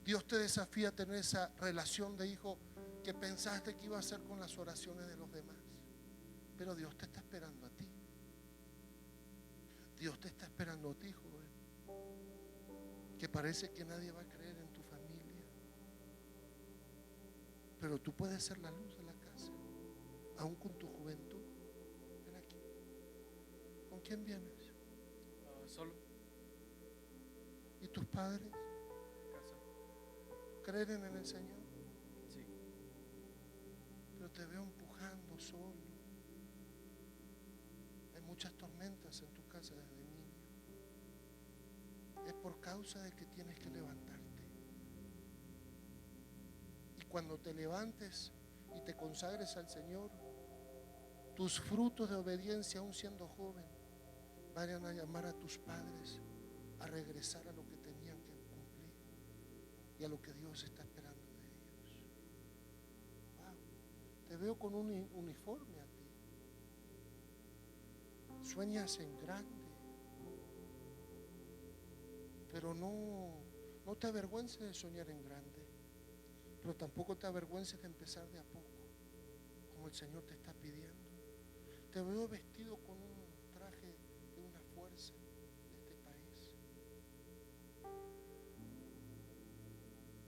A: Dios te desafía a tener esa relación de hijo que pensaste que iba a hacer con las oraciones de los demás. Pero Dios te está esperando a ti. Dios te está esperando a ti, joven. Que parece que nadie va a creer en tu familia. Pero tú puedes ser la luz de la casa, aún con tu juventud. Ven aquí. ¿Con quién vienes?
C: Solo.
A: ¿Y tus padres?
C: Casa.
A: ¿Creen en el Señor?
C: Sí.
A: Pero te veo empujando solo. Hay muchas tormentas en tu casa desde niño. Es por causa de que tienes que levantarte. Y cuando te levantes y te consagres al Señor, tus frutos de obediencia, aún siendo joven, vayan a llamar a tus padres a regresar a lo que tenían que cumplir y a lo que Dios está esperando de ellos. Wow. Te veo con un uniforme a ti. Sueñas en grande, pero no te avergüences de soñar en grande, pero tampoco te avergüences de empezar de a poco, como el Señor te está pidiendo. Te veo vestido con un traje de una fuerza de este país.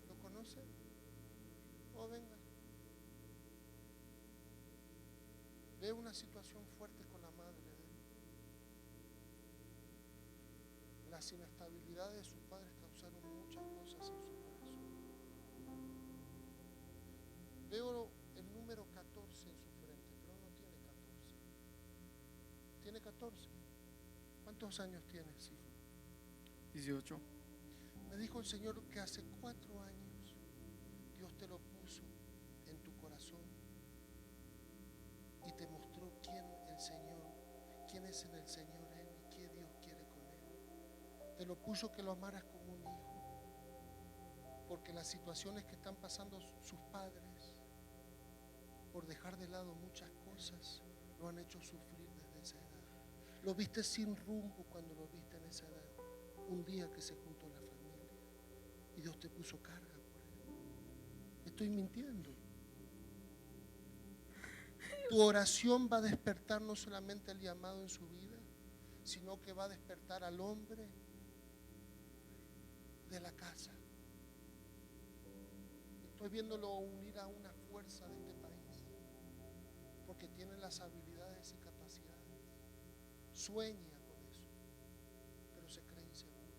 A: ¿Lo conoce? Oh, venga. Ve una situación fuerte con la madre de él. Las inestabilidades de sus padres causaron muchas cosas en su corazón. Veo el número 14 en su frente, pero no tiene 14. ¿Tiene 14? ¿Cuántos años tienes, hijo?
C: 18.
A: Me dijo el Señor que hace 4 años Dios te lo puso en tu corazón y te mostró quién es en el Señor Él y qué Dios quiere con Él. Te lo puso que lo amaras como un hijo, porque las situaciones que están pasando sus padres, por dejar de lado muchas cosas, lo han hecho sufrir desde esa edad. Lo viste sin rumbo cuando lo viste en esa edad, un día que se juntó la familia y Dios te puso carga por él. Estoy mintiendo. Tu oración va a despertar no solamente el llamado en su vida, sino que va a despertar al hombre de la casa. Estoy viéndolo unir a una fuerza de este país, porque tiene las habilidades y capacidades. Sueña con eso, pero se cree inseguro,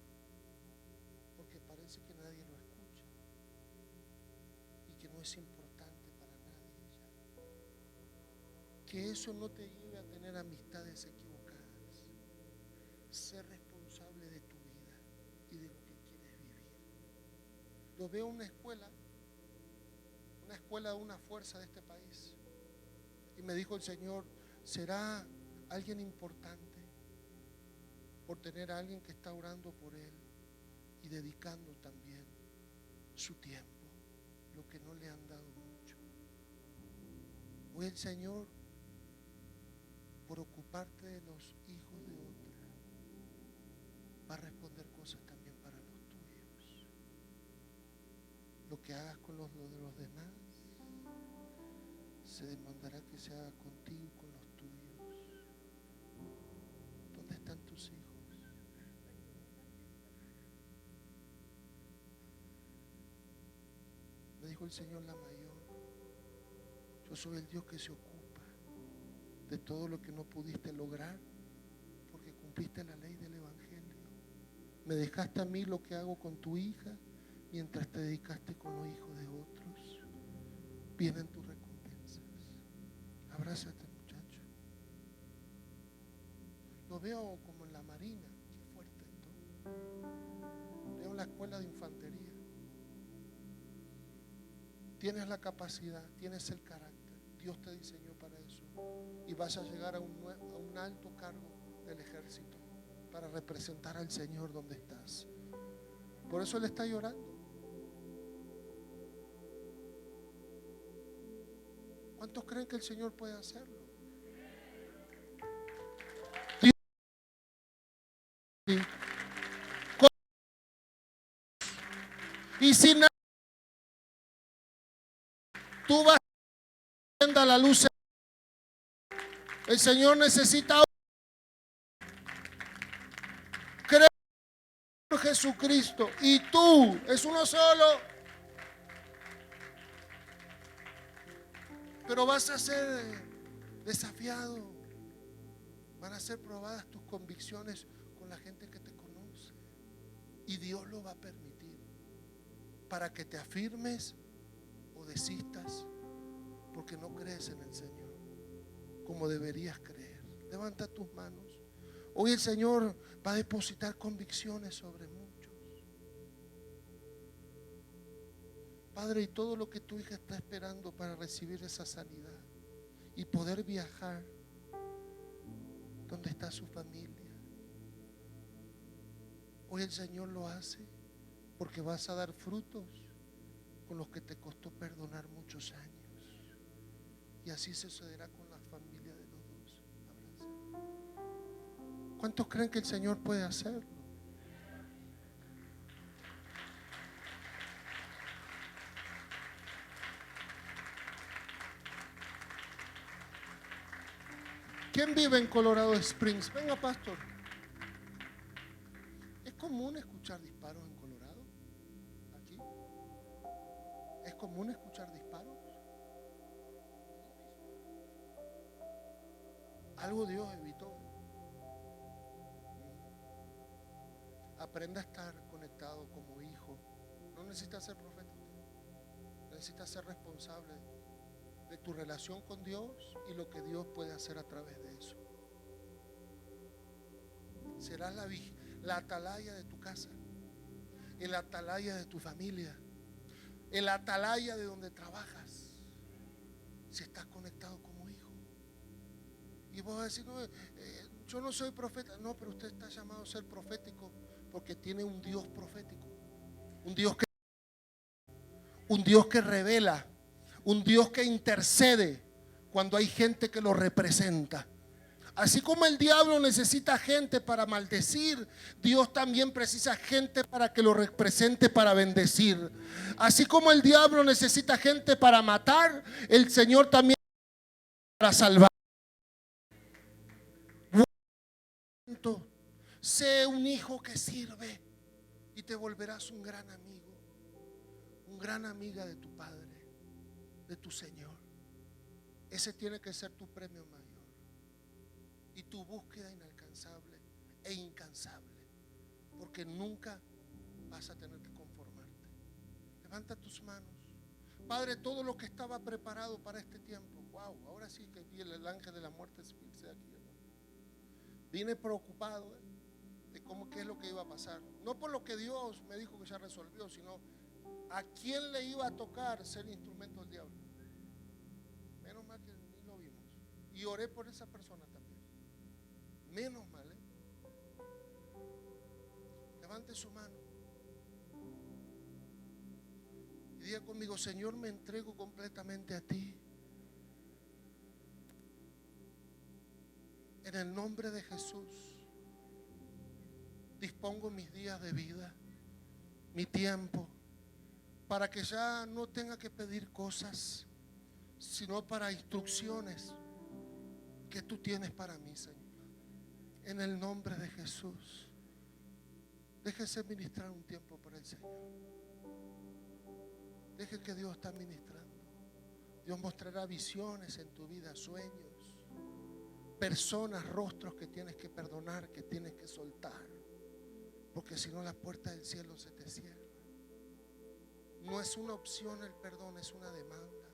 A: porque parece que nadie lo escucha y que no es importante para nadie ya. Que eso no te lleve a tener amistades equivocadas. Sé responsable de tu vida y de lo que quieres vivir. Lo veo en una escuela de una fuerza de este país. Y me dijo el Señor, será alguien importante, por tener a alguien que está orando por él y dedicando también su tiempo, lo que no le han dado mucho. Hoy el Señor, por ocuparte de los hijos de otra, va a responder cosas también para los tuyos. Lo que hagas con los de los demás, se demandará que se haga contigo y con los tuyos. ¿Dónde están tus hijos? Me dijo el Señor la mayor: yo soy el Dios que se ocupa de todo lo que no pudiste lograr porque cumpliste la ley del Evangelio. Me dejaste a mí lo que hago con tu hija mientras te dedicaste con los hijos de otros. Vienen tus recompensas. Abrázate, muchacho. Lo veo como en la marina. Qué fuerte esto. Veo en la escuela de infantería. Tienes la capacidad, tienes el carácter. Dios te diseñó para eso. Y vas a llegar a un alto cargo del ejército para representar al Señor donde estás. Por eso Él está llorando. ¿Cuántos creen que el Señor puede hacerlo? Dios. Y si nada, tú vas a la luz. El Señor necesita creer en Jesucristo. Y tú, es uno solo. Pero vas a ser desafiado. Van a ser probadas tus convicciones con la gente que te conoce. Y Dios lo va a permitir para que te afirmes o desistas porque no crees en el Señor como deberías creer. Levanta tus manos. Hoy el Señor va a depositar convicciones sobre muchos. Padre, y todo lo que tu hija está esperando para recibir esa sanidad y poder viajar donde está su familia. Hoy el Señor lo hace porque vas a dar frutos con los que te costó perdonar muchos años. Y así sucederá con la familia de los dos. Abraza. ¿Cuántos creen que el Señor puede hacerlo? ¿Quién vive en Colorado Springs? Venga, pastor. ¿Es común escuchar disparos en Colorado? ¿Aquí? ¿Es común escuchar disparos? Algo Dios evitó. Aprenda a estar conectado como hijo. No necesita ser profeta usted. Necesita ser responsable de tu relación con Dios y lo que Dios puede hacer a través de eso. Serás la atalaya de tu casa, el atalaya de tu familia, el atalaya de donde trabajas, si estás conectado como hijo. Y vos vas a decir, no, yo no soy profeta. No, pero usted está llamado a ser profético porque tiene un Dios profético, un Dios que revela, un Dios que intercede cuando hay gente que lo representa. Así como el diablo necesita gente para maldecir, Dios también precisa gente para que lo represente para bendecir. Así como el diablo necesita gente para matar, el Señor también para salvar. Sé un hijo que sirve y te volverás un gran amigo, un gran amiga de tu Padre, de tu Señor. Ese tiene que ser tu premio mayor y tu búsqueda inalcanzable e incansable, porque nunca vas a tener que conformarte. Levanta tus manos. Padre, todo lo que estaba preparado para este tiempo, wow, ahora sí que vi el ángel de la muerte irse aquí, hermano. Vine preocupado de cómo, qué es lo que iba a pasar. No por lo que Dios me dijo que ya resolvió, sino a quién le iba a tocar ser instrumento del diablo. Menos mal que ni lo vimos. Y oré por esa persona también. Menos mal, ¿eh? Levante su mano y diga conmigo: Señor, me entrego completamente a ti. En el nombre de Jesús, dispongo mis días de vida, mi tiempo, para que ya no tenga que pedir cosas, sino para instrucciones que tú tienes para mí, Señor. En el nombre de Jesús, déjese ministrar un tiempo para el Señor. Deje que Dios está ministrando. Dios mostrará visiones en tu vida, sueños, personas, rostros que tienes que perdonar, que tienes que soltar, porque si no la puerta del cielo se te cierra. No es una opción el perdón, es una demanda.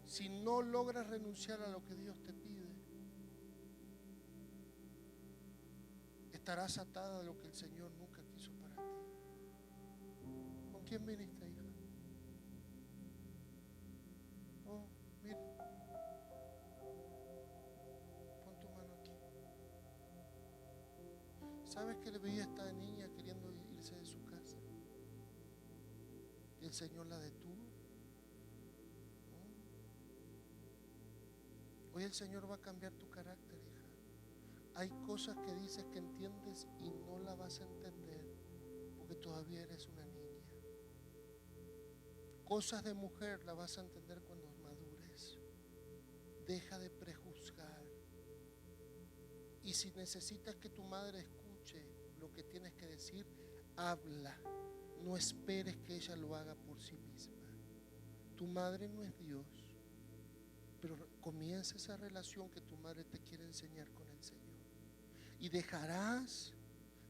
A: Si no logras renunciar a lo que Dios te pide, estarás atada de lo que el Señor nunca quiso para ti. ¿Con quién viniste, hija? Oh, mira. Pon tu mano aquí. ¿Sabes que le veía a esta niña queriendo irse de su casa? Y el Señor la detuvo. Hoy el Señor va a cambiar tu carácter, hija. Hay cosas que dices que entiendes y no la vas a entender porque todavía eres una niña. Cosas de mujer la vas a entender cuando madures. Deja de prejuzgar. Y si necesitas que tu madre escuche lo que tienes que decir, habla. No esperes que ella lo haga por sí misma. Tu madre no es Dios, pero comienza esa relación que tu madre te quiere enseñar con el Señor. Y dejarás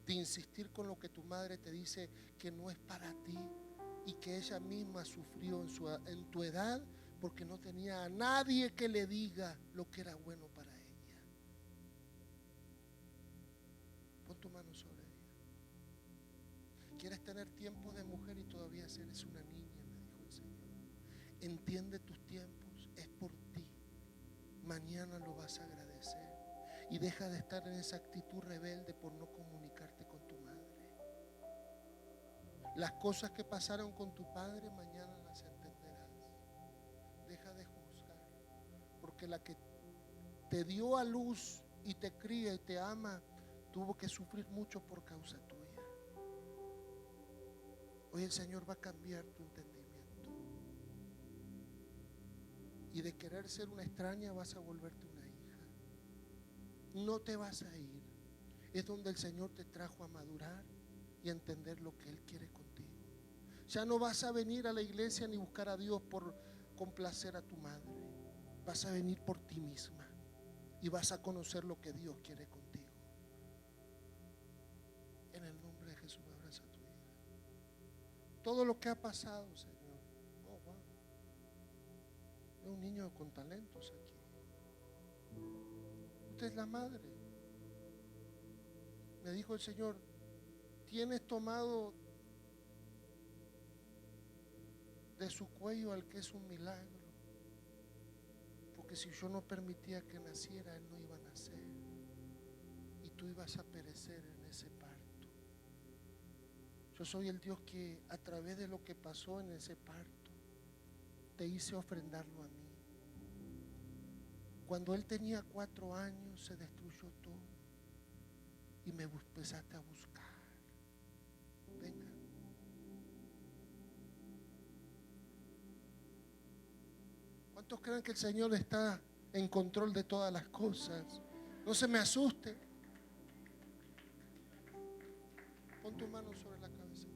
A: de insistir con lo que tu madre te dice que no es para ti y que ella misma sufrió en tu edad porque no tenía a nadie que le diga lo que era bueno para ella. Pon tu mano sobre ella. ¿Quieres tener tiempos de mujer y todavía eres una niña?, me dijo el Señor. Entiende tus tiempos, es por ti. Mañana lo vas a agradecer. Y deja de estar en esa actitud rebelde por no comunicarte con tu madre. Las cosas que pasaron con tu padre, mañana las entenderás. Deja de juzgar, porque la que te dio a luz y te cría y te ama, tuvo que sufrir mucho por causa tuya. Hoy el Señor va a cambiar tu entendimiento. Y de querer ser una extraña vas a volverte una hija. No te vas a ir. Es donde el Señor te trajo a madurar y a entender lo que Él quiere contigo. Ya no vas a venir a la iglesia ni buscar a Dios por complacer a tu madre. Vas a venir por ti misma y vas a conocer lo que Dios quiere contigo. En el nombre de Jesús, abraza a tu hija. Todo lo que ha pasado, Señor. Oh, wow. Es un niño con talentos aquí. Usted es la madre. Me dijo el Señor: tienes tomado de su cuello al que es un milagro, porque si yo no permitía que naciera, él no iba a nacer y tú ibas a perecer en ese parto. Yo soy el Dios que a través de lo que pasó en ese parto te hice ofrendarlo a mí. Cuando él tenía 4 años se destruyó todo y me empezaste a buscar. Venga. ¿Cuántos creen que el Señor está en control de todas las cosas? No se me asuste. Pon tu mano sobre la cabeza.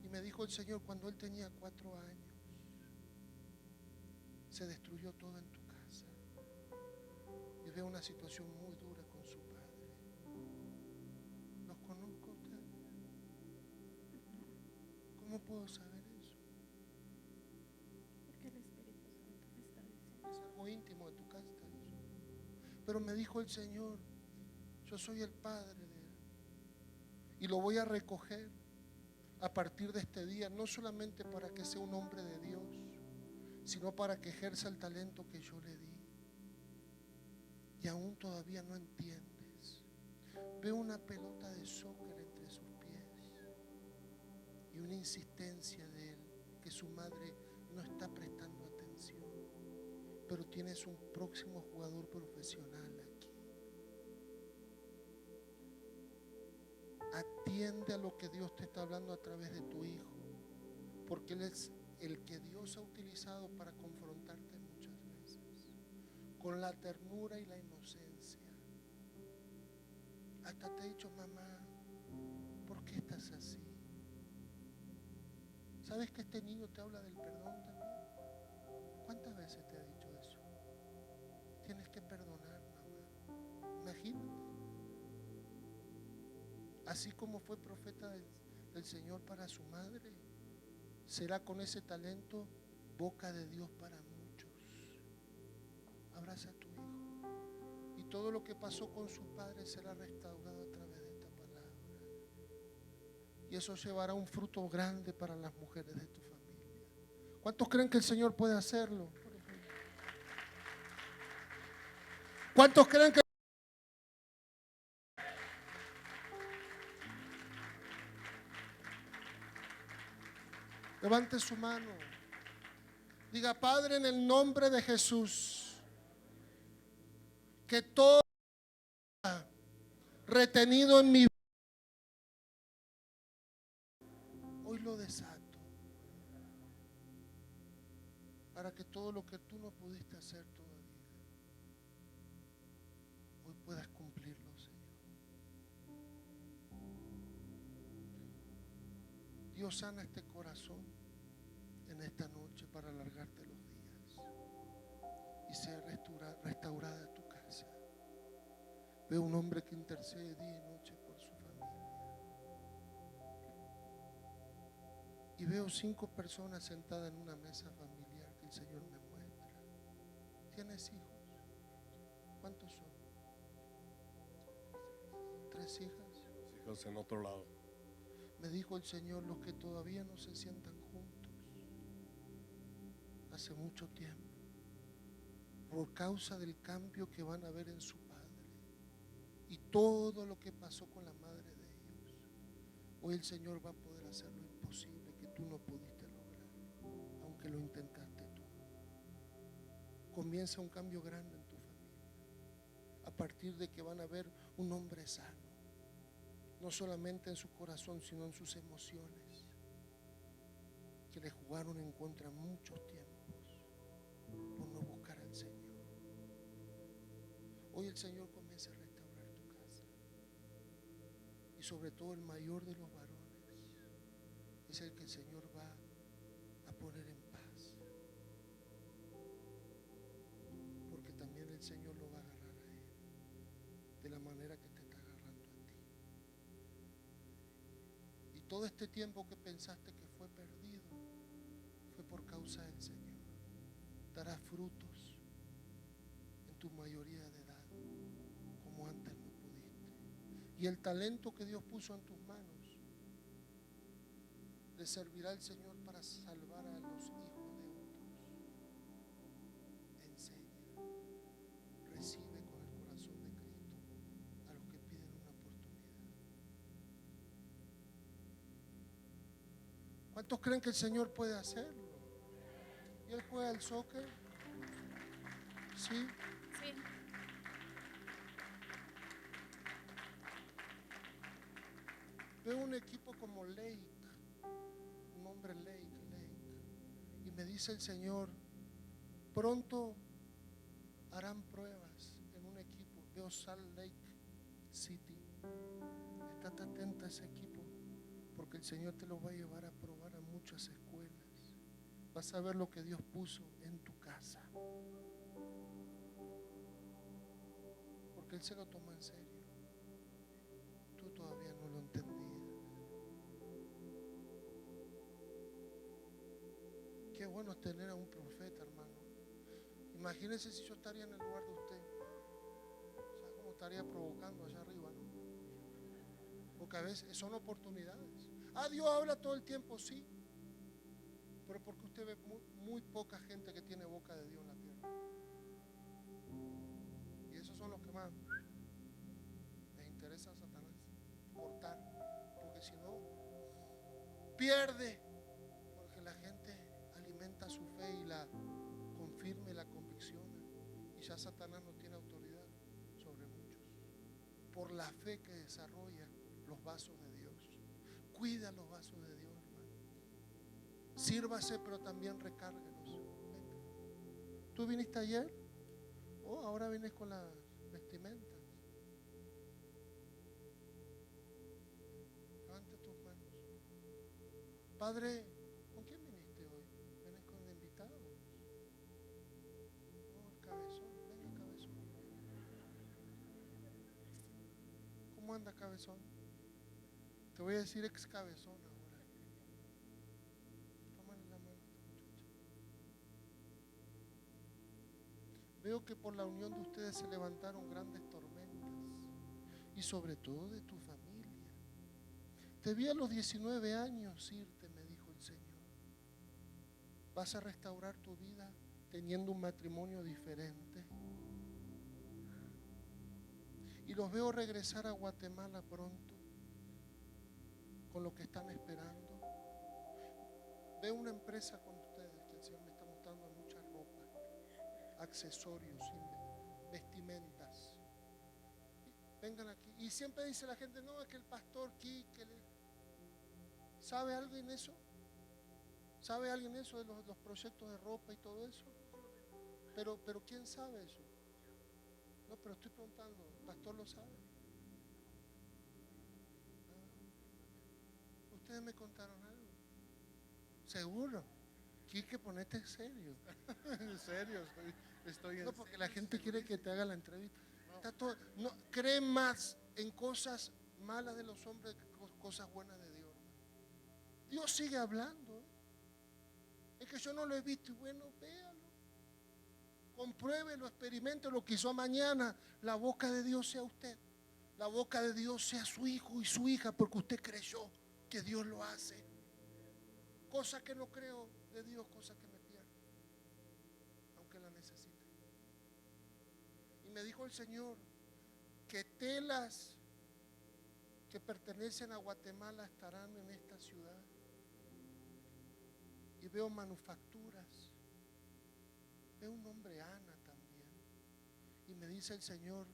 A: Y me dijo el Señor: cuando él tenía 4 años se destruyó todo en tu casa. Y veo una situación muy dura con su padre. ¿Los conozco a ustedes? ¿Cómo puedo saber eso?
B: Porque el Espíritu Santo me está diciendo.
A: Es algo íntimo de tu casa. Pero me dijo el Señor: yo soy el padre de él y lo voy a recoger a partir de este día, no solamente para que sea un hombre de Dios, sino para que ejerza el talento que yo le di. y aún todavía no entiendes. Veo una pelota de soccer entre sus pies y una insistencia de él que su madre no está prestando atención, pero tienes un próximo jugador profesional aquí. Atiende a lo que Dios te está hablando a través de tu hijo, porque Él es el que Dios ha utilizado para confrontarte muchas veces, con la ternura y la inocencia. Hasta te he dicho: mamá, ¿por qué estás así? ¿Sabes que este niño te habla del perdón también? ¿Cuántas veces te ha dicho eso? Tienes que perdonar, mamá. Imagínate. Así como fue profeta del Señor para su madre, será con ese talento boca de Dios para muchos. Abraza a tu hijo, y todo lo que pasó con sus padres será restaurado a través de esta palabra, y eso llevará un fruto grande para las mujeres de tu familia. ¿Cuántos creen que el Señor puede hacerlo? ¿Cuántos creen que levante su mano? Diga: Padre, en el nombre de Jesús, que todo retenido en mi vida, hoy lo desato, para que todo lo que tú no pudiste hacer todavía, hoy puedas cumplirlo, Señor. Dios, sana este corazón en esta noche para alargarte los días y sea restaurada tu casa. Veo un hombre que intercede día y noche por su familia, y veo 5 personas sentadas en una mesa familiar que el Señor me muestra. ¿Tienes hijos? ¿Cuántos son? 3 hijas.
D: Hijos en otro lado.
A: Me dijo el Señor: los que todavía no se sientan juntos hace mucho tiempo, por causa del cambio que van a ver en su padre y todo lo que pasó con la madre de ellos, hoy el Señor va a poder hacer lo imposible que tú no pudiste lograr, aunque lo intentaste tú. Comienza un cambio grande en tu familia, a partir de que van a ver un hombre sano, no solamente en su corazón, sino en sus emociones, que le jugaron en contra muchos tiempos por no buscar al Señor. Hoy el Señor comienza a restaurar tu casa, y sobre todo el mayor de los varones es el que el Señor va a poner en paz, porque también el Señor lo va a agarrar a él de la manera que te está agarrando a ti. Y todo este tiempo que pensaste que fue perdido fue por causa del Señor. Darás frutos en tu mayoría de edad como antes no pudiste, y el talento que Dios puso en tus manos le servirá al Señor para salvar a los hijos de otros. Enseña, recibe con el corazón de Cristo a los que piden una oportunidad. ¿Cuántos creen que el Señor puede hacerlo? ¿Y él juega al soccer? Sí.
B: Sí.
A: Veo un equipo como Lake, un nombre Lake, y me dice el Señor: pronto harán pruebas en un equipo. Veo Salt Lake City. Estate atenta a ese equipo, porque el Señor te lo va a llevar a probar a muchas escuelas. Vas a ver lo que Dios puso en tu casa, porque Él se lo toma en serio. Tú todavía no lo entendías. Qué bueno es tener a un profeta, hermano. Imagínense si yo estaría en el lugar de usted. ¿Sabes cómo estaría provocando allá arriba, no? Porque a veces son oportunidades. Dios habla todo el tiempo, sí, pero porque usted ve muy poca gente que tiene boca de Dios en la tierra. Y esas son son los que más les interesa a Satanás, cortar, porque si no, pierde, porque la gente alimenta su fe y la confirma y la convicciona, y ya Satanás no tiene autoridad sobre muchos, por la fe que desarrolla los vasos de Dios. Cuida los vasos de Dios, hermano. Sírvase, pero también recárguelos. Venga. ¿Tú viniste ayer? Oh, ahora vienes con las vestimentas. Levanta tus manos. Padre, ¿con quién viniste hoy? ¿Vienes con invitados? Oh, el cabezón. Venga, cabezón. ¿Cómo anda, cabezón? Te voy a decir ex cabezón ahora. Tómale la mano a esta muchacha. Veo que por la unión de ustedes se levantaron grandes tormentas, y sobre todo de tu familia. Te vi a los 19 años irte, me dijo el Señor. Vas a restaurar tu vida teniendo un matrimonio diferente. Y los veo regresar a Guatemala pronto, con lo que están esperando. Veo una empresa con ustedes, que el Señor me está mostrando mucha ropa, accesorios, vestimentas. Vengan aquí. Y siempre dice la gente, no, es que el pastor aquí, ¿sabe alguien eso? ¿Sabe alguien eso de los proyectos de ropa y todo eso? Pero ¿quién sabe eso? No, pero estoy preguntando, ¿el pastor lo sabe? Ustedes me contaron algo. Seguro. Quique, ponete serio.
D: En serio, estoy en
A: No, porque la
D: serio,
A: gente quiere que te haga la entrevista. Está todo, no, cree más en cosas malas de los hombres que cosas buenas de Dios. Dios sigue hablando. Es que yo no lo he visto, y bueno, véalo. Compruébelo, experimentelo, quizá mañana la boca de Dios sea usted. La boca de Dios sea su hijo y su hija, porque usted creyó que Dios lo hace. Cosa que no creo de Dios, cosa que me pierdo, aunque la necesite. Y me dijo el Señor que telas que pertenecen a Guatemala estarán en esta ciudad. Y veo manufacturas. Veo un nombre Ana también. Y me dice el Señor,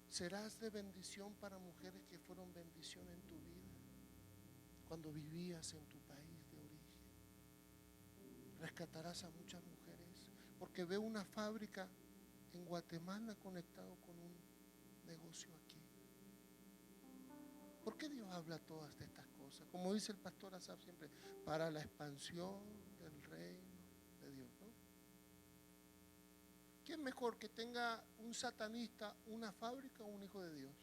A: serás de bendición para mujeres que fueron bendición en tu vida cuando vivías en tu país de origen. Rescatarás a muchas mujeres, porque veo una fábrica en Guatemala conectado con un negocio aquí. ¿Por qué Dios habla todas estas cosas? Como dice el pastor Asaf siempre, para la expansión del reino de Dios, ¿no? ¿Quién mejor que tenga un satanista una fábrica o un hijo de Dios?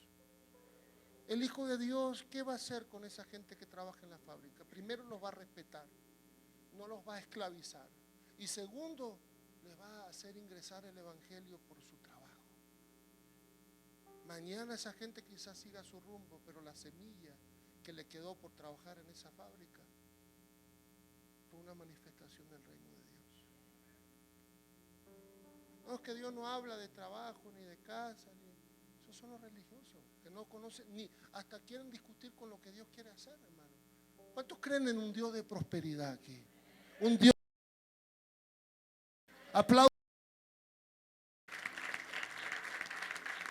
A: El hijo de Dios, ¿qué va a hacer con esa gente que trabaja en la fábrica? Primero, los va a respetar, no los va a esclavizar. Y segundo, les va a hacer ingresar el evangelio por su trabajo. Mañana esa gente quizás siga su rumbo, pero la semilla que le quedó por trabajar en esa fábrica fue una manifestación del reino de Dios. No es que Dios no habla de trabajo, ni de casa, esos son los religiosos, que no conocen, ni hasta quieren discutir con lo que Dios quiere hacer, hermano. ¿Cuántos creen en un Dios de prosperidad aquí? Un Dios. Aplausos.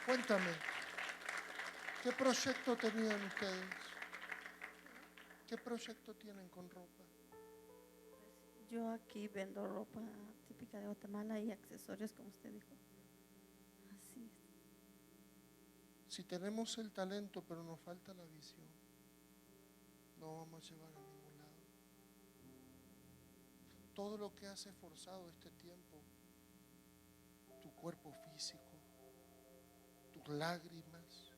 A: Cuéntame, ¿qué proyecto tenían ustedes? ¿Qué proyecto tienen con ropa?
E: Yo aquí vendo ropa típica de Guatemala y accesorios, como usted dijo. Así es.
A: Si tenemos el talento, pero nos falta la visión, no vamos a llevar a ningún lado. Todo lo que has esforzado este tiempo, tu cuerpo físico, tus lágrimas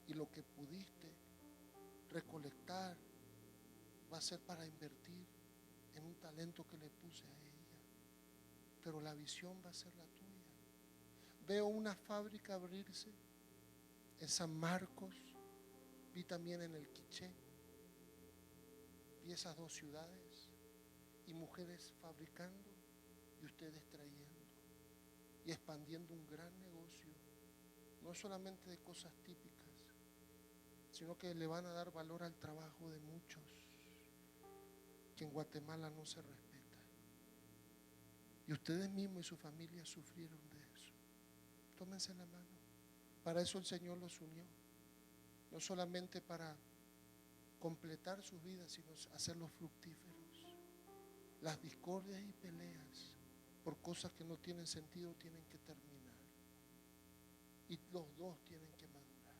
A: y lo que pudiste recolectar, va a ser para invertir en un talento que le puse a ella. Pero la visión va a ser la tuya. Veo una fábrica abrirse en San Marcos, vi también en el Quiché, vi esas dos ciudades, y mujeres fabricando y ustedes trayendo y expandiendo un gran negocio no solamente de cosas típicas, sino que le van a dar valor al trabajo de muchos que en Guatemala no se respeta. Y ustedes mismos y su familia sufrieron de eso. Tómense la mano. Para eso el Señor los unió. No solamente para completar sus vidas, sino hacerlos fructíferos. Las discordias y peleas por cosas que no tienen sentido tienen que terminar. Y los dos tienen que madurar.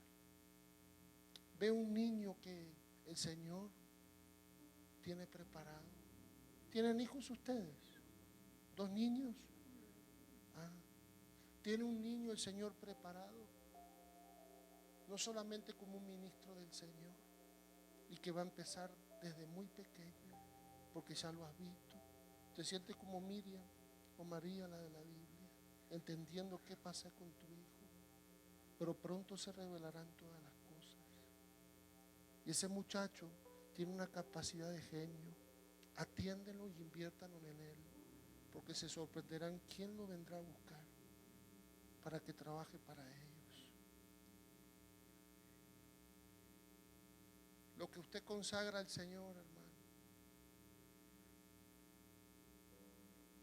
A: Ve un niño que el Señor tiene preparado. ¿Tienen hijos ustedes? ¿Dos niños? ¿Tiene un niño el Señor preparado? No solamente como un ministro del Señor, y que va a empezar desde muy pequeño, porque ya lo has visto. Te sientes como Miriam o María, la de la Biblia, entendiendo qué pasa con tu hijo, pero pronto se revelarán todas las cosas. Y ese muchacho tiene una capacidad de genio. Atiéndelo y inviértanlo en él, porque se sorprenderán quién lo vendrá a buscar para que trabaje para ellos. Lo que usted consagra al Señor, hermano,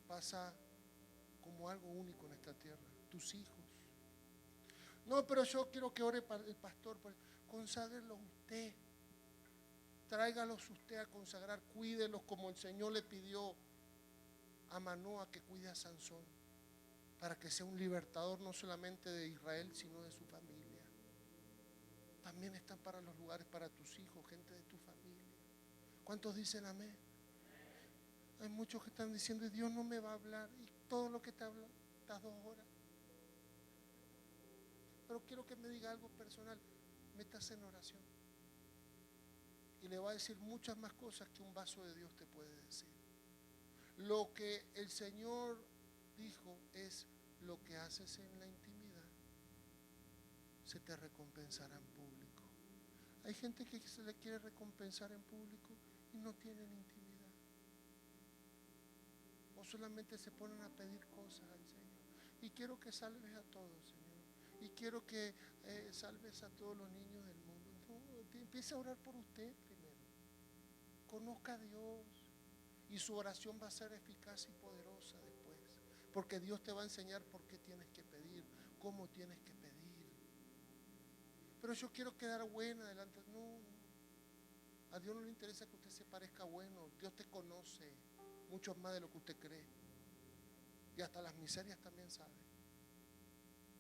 A: pasa como algo único en esta tierra. Tus hijos. No, pero yo quiero que ore para el pastor. Conságrelo usted. Tráigalos usted a consagrar. Cuídelos como el Señor le pidió a Manoa que cuide a Sansón, para que sea un libertador no solamente de Israel, sino de su familia. También están para los lugares para tus hijos, gente de tu familia. ¿Cuántos dicen amén? Hay muchos que están diciendo, Dios no me va a hablar, y todo lo que te habla, estas 2 horas. Pero quiero que me diga algo personal. Métase en oración y le va a decir muchas más cosas que un vaso de Dios te puede decir. Lo que el Señor dijo es: lo que haces en la intimidad se te recompensará en público. Hay gente que se le quiere recompensar en público y no tienen intimidad, o solamente se ponen a pedir cosas al Señor. Y quiero que salves a todos, Señor, y quiero que salves a todos los niños del mundo. No, empiece a orar por usted primero. Conozca a Dios, y su oración va a ser eficaz y poderosa después, porque Dios te va a enseñar por qué tienes que pedir, cómo tienes que pedir. Pero yo quiero quedar buena delante. No, a Dios no le interesa que usted se parezca bueno. Dios te conoce mucho más de lo que usted cree, y hasta las miserias también sabe.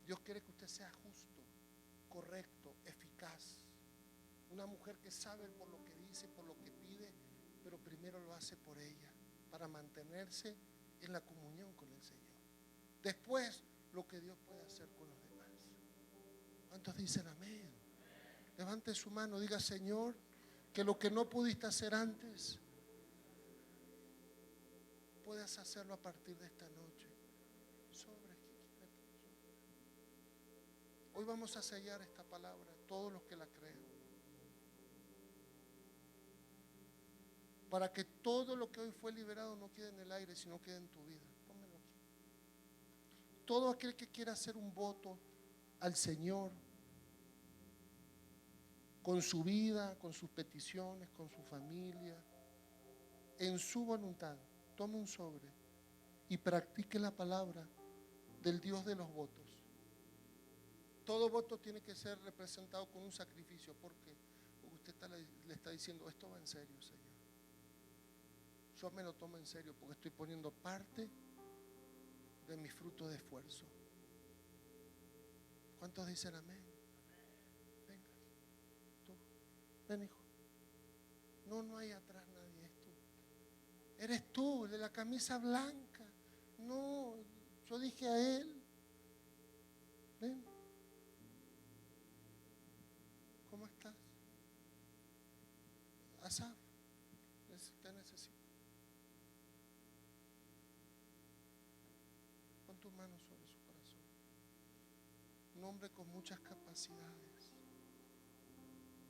A: Dios quiere que usted sea justo, correcto, eficaz. Una mujer que sabe por lo que dice, por lo que pide, pero primero lo hace por ella, para mantenerse en la comunión con el Señor. Después, lo que Dios puede hacer con los demás. ¿Cuántos dicen amén? Levante su mano, diga: Señor, que lo que no pudiste hacer antes, puedas hacerlo a partir de esta noche. Hoy vamos a sellar esta palabra, todos los que la crean, para que todo lo que hoy fue liberado no quede en el aire, sino quede en tu vida. Pónmelo aquí. Todo aquel que quiera hacer un voto al Señor, con su vida, con sus peticiones, con su familia, en su voluntad, tome un sobre y practique la palabra del Dios de los votos. Todo voto tiene que ser representado con un sacrificio. ¿Por qué? Porque usted le está diciendo: esto va en serio, Señor. Yo me lo tomo en serio, porque estoy poniendo parte de mi fruto de esfuerzo. ¿Cuántos dicen amén? Venga, tú, ven, hijo. No hay atrás nadie, es tú. Eres tú, el de la camisa blanca. No, yo dije a él. Ven. ¿Cómo estás? Asaf, te necesito. Pon tu mano sobre su corazón. Un hombre con muchas capacidades,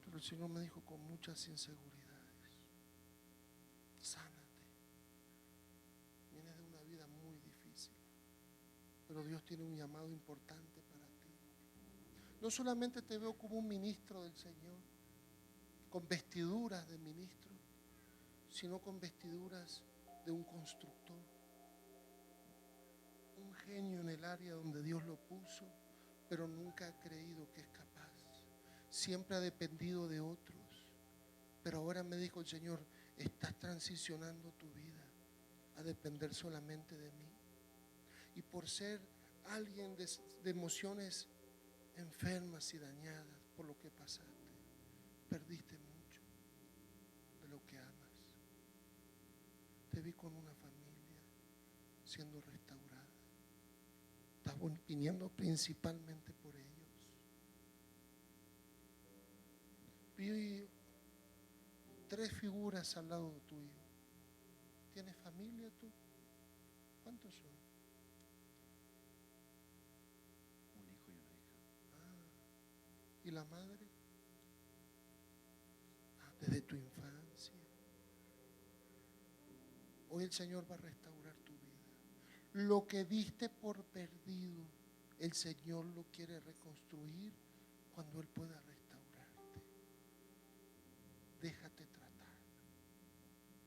A: pero el Señor me dijo: con muchas inseguridades. Sánate. Vienes de una vida muy difícil, pero Dios tiene un llamado importante para ti. No solamente te veo como un ministro del Señor, con vestiduras de ministro, sino con vestiduras de un constructor, un genio en el área donde Dios lo puso, pero nunca ha creído que es capaz. Siempre ha dependido de otros, pero ahora me dijo el Señor, estás transicionando tu vida a depender solamente de mí. Y por ser alguien de emociones enfermas y dañadas por lo que pasaste, perdiste mucho de lo que amas. Te vi con una familia siendo restaurada. Estás viniendo principalmente por ellos. Vi 3 figuras al lado tuyo. ¿Tienes familia tú? ¿Cuántos son?
F: Un hijo y una hija.
A: ¿Y la madre? Desde tu infancia. Hoy el Señor va a restaurar tu vida. Lo que diste por perdido, el Señor lo quiere reconstruir cuando Él pueda restaurarte. Déjate tratar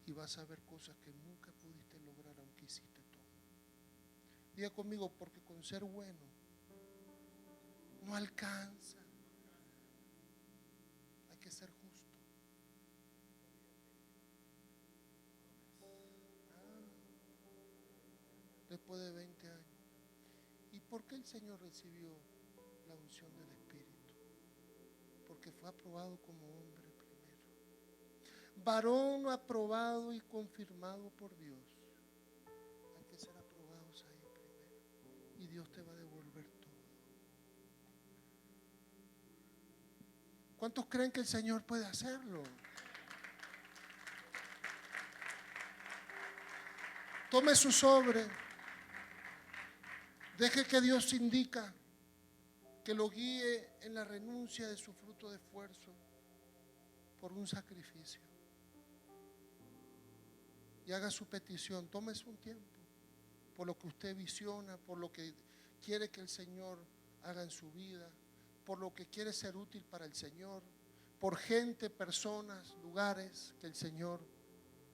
A: y vas a ver cosas que nunca pudiste lograr aunque hiciste todo. Diga conmigo, porque con ser bueno no alcanza. Hay que ser justo. Después de 20 años. ¿Y por qué el Señor recibió la unción del Espíritu? Porque fue aprobado como hombre primero. Varón aprobado y confirmado por Dios. Hay que ser aprobados ahí primero. Y Dios te va a devolver todo. ¿Cuántos creen que el Señor puede hacerlo? Tome su sobre. Deje que Dios indica, que lo guíe en la renuncia de su fruto de esfuerzo por un sacrificio. Y haga su petición. Tómese un tiempo por lo que usted visiona, por lo que quiere que el Señor haga en su vida, por lo que quiere ser útil para el Señor, por gente, personas, lugares que el Señor,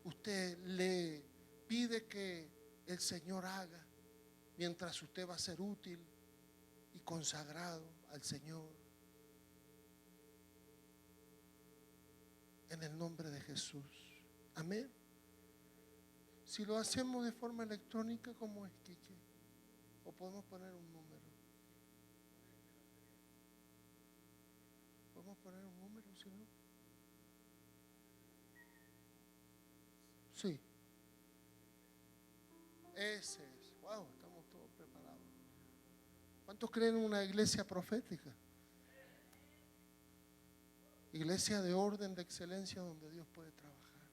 A: usted le pide que el Señor haga. Mientras usted va a ser útil y consagrado al Señor. En el nombre de Jesús. Amén. Si lo hacemos de forma electrónica, ¿cómo es, Quique? ¿O podemos poner un número? ¿Podemos poner un número, si no? Sí. Ese es. Wow, estamos todos preparados. ¿Cuántos creen en una iglesia profética? Iglesia de orden, de excelencia, donde Dios puede trabajar.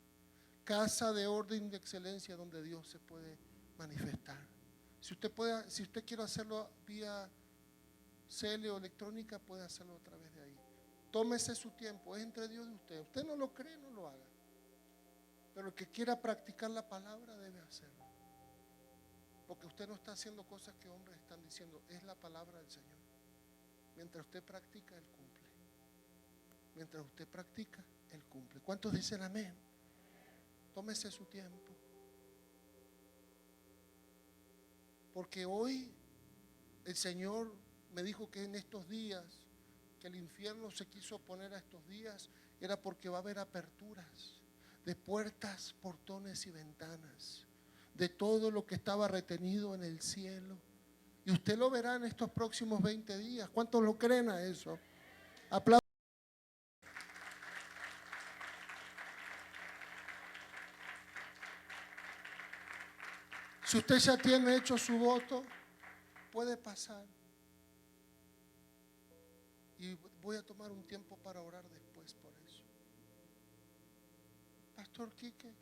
A: Casa de orden, de excelencia, donde Dios se puede manifestar. Si usted quiere hacerlo vía CL o electrónica, puede hacerlo a través de ahí. Tómese su tiempo, es entre Dios y usted. Usted no lo cree, no lo haga. Pero el que quiera practicar la palabra debe hacerlo. Porque usted no está haciendo cosas que hombres están diciendo, es la palabra del Señor. Mientras usted practica, Él cumple. Mientras usted practica, Él cumple. ¿Cuántos dicen amén? Tómese su tiempo. Porque hoy el Señor me dijo que en estos días, que el infierno se quiso oponer a estos días, era porque va a haber aperturas de puertas, portones y ventanas, de todo lo que estaba retenido en el cielo. Y usted lo verá en estos próximos 20 días. ¿Cuántos lo creen a eso? Aplausos. Si usted ya tiene hecho su voto, puede pasar. Y voy a tomar un tiempo para orar después por eso. Pastor Quique.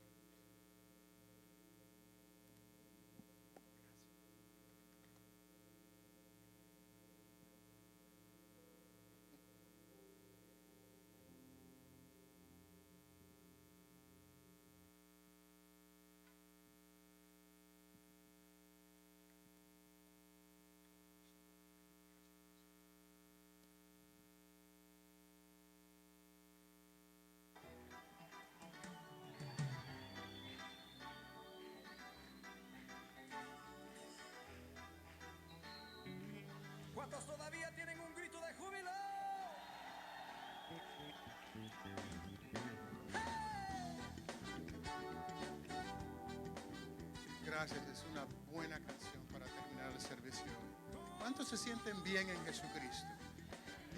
D: gracias. Es una buena canción para terminar el servicio hoy. ¿Cuántos se sienten bien en Jesucristo?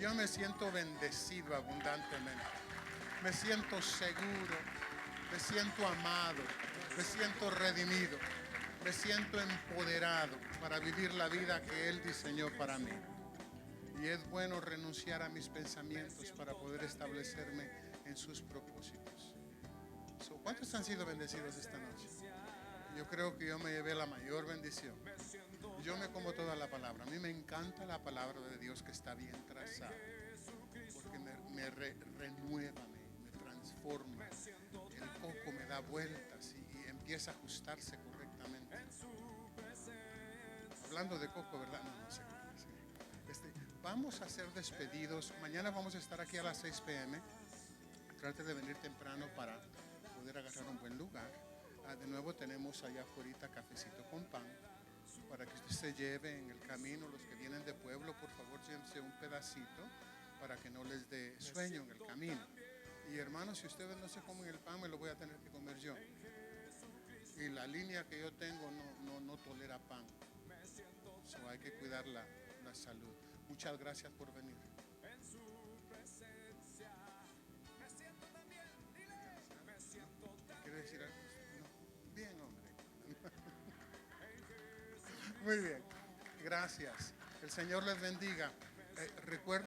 D: Yo me siento bendecido abundantemente. Me siento seguro. Me siento amado. Me siento redimido. Me siento empoderado para vivir la vida que Él diseñó para mí. Y es bueno renunciar a mis pensamientos para poder establecerme en sus propósitos. ¿Cuántos han sido bendecidos esta noche? Yo creo que yo me llevé la mayor bendición. Yo me como toda la palabra. A mí me encanta la palabra de Dios que está bien trazada, porque me renueva, me transforma. El coco me da vueltas y empieza a ajustarse correctamente. Hablando de coco, ¿verdad? No sé. Vamos a ser despedidos. Mañana vamos a estar aquí a las 6 p.m. Trate de venir temprano para poder agarrar un buen lugar. De nuevo tenemos allá afuera cafecito con pan para que usted se lleve en el camino. Los que vienen de pueblo, por favor, llévense un pedacito para que no les dé sueño en el camino. Y hermanos, si ustedes no se comen el pan, me lo voy a tener que comer yo. Y la línea que yo tengo no tolera pan. So, hay que cuidar la salud. Muchas gracias por venir. ¿Quiere decir algo? No. Bien, hombre. Muy bien. Gracias. El Señor les bendiga. Recuerden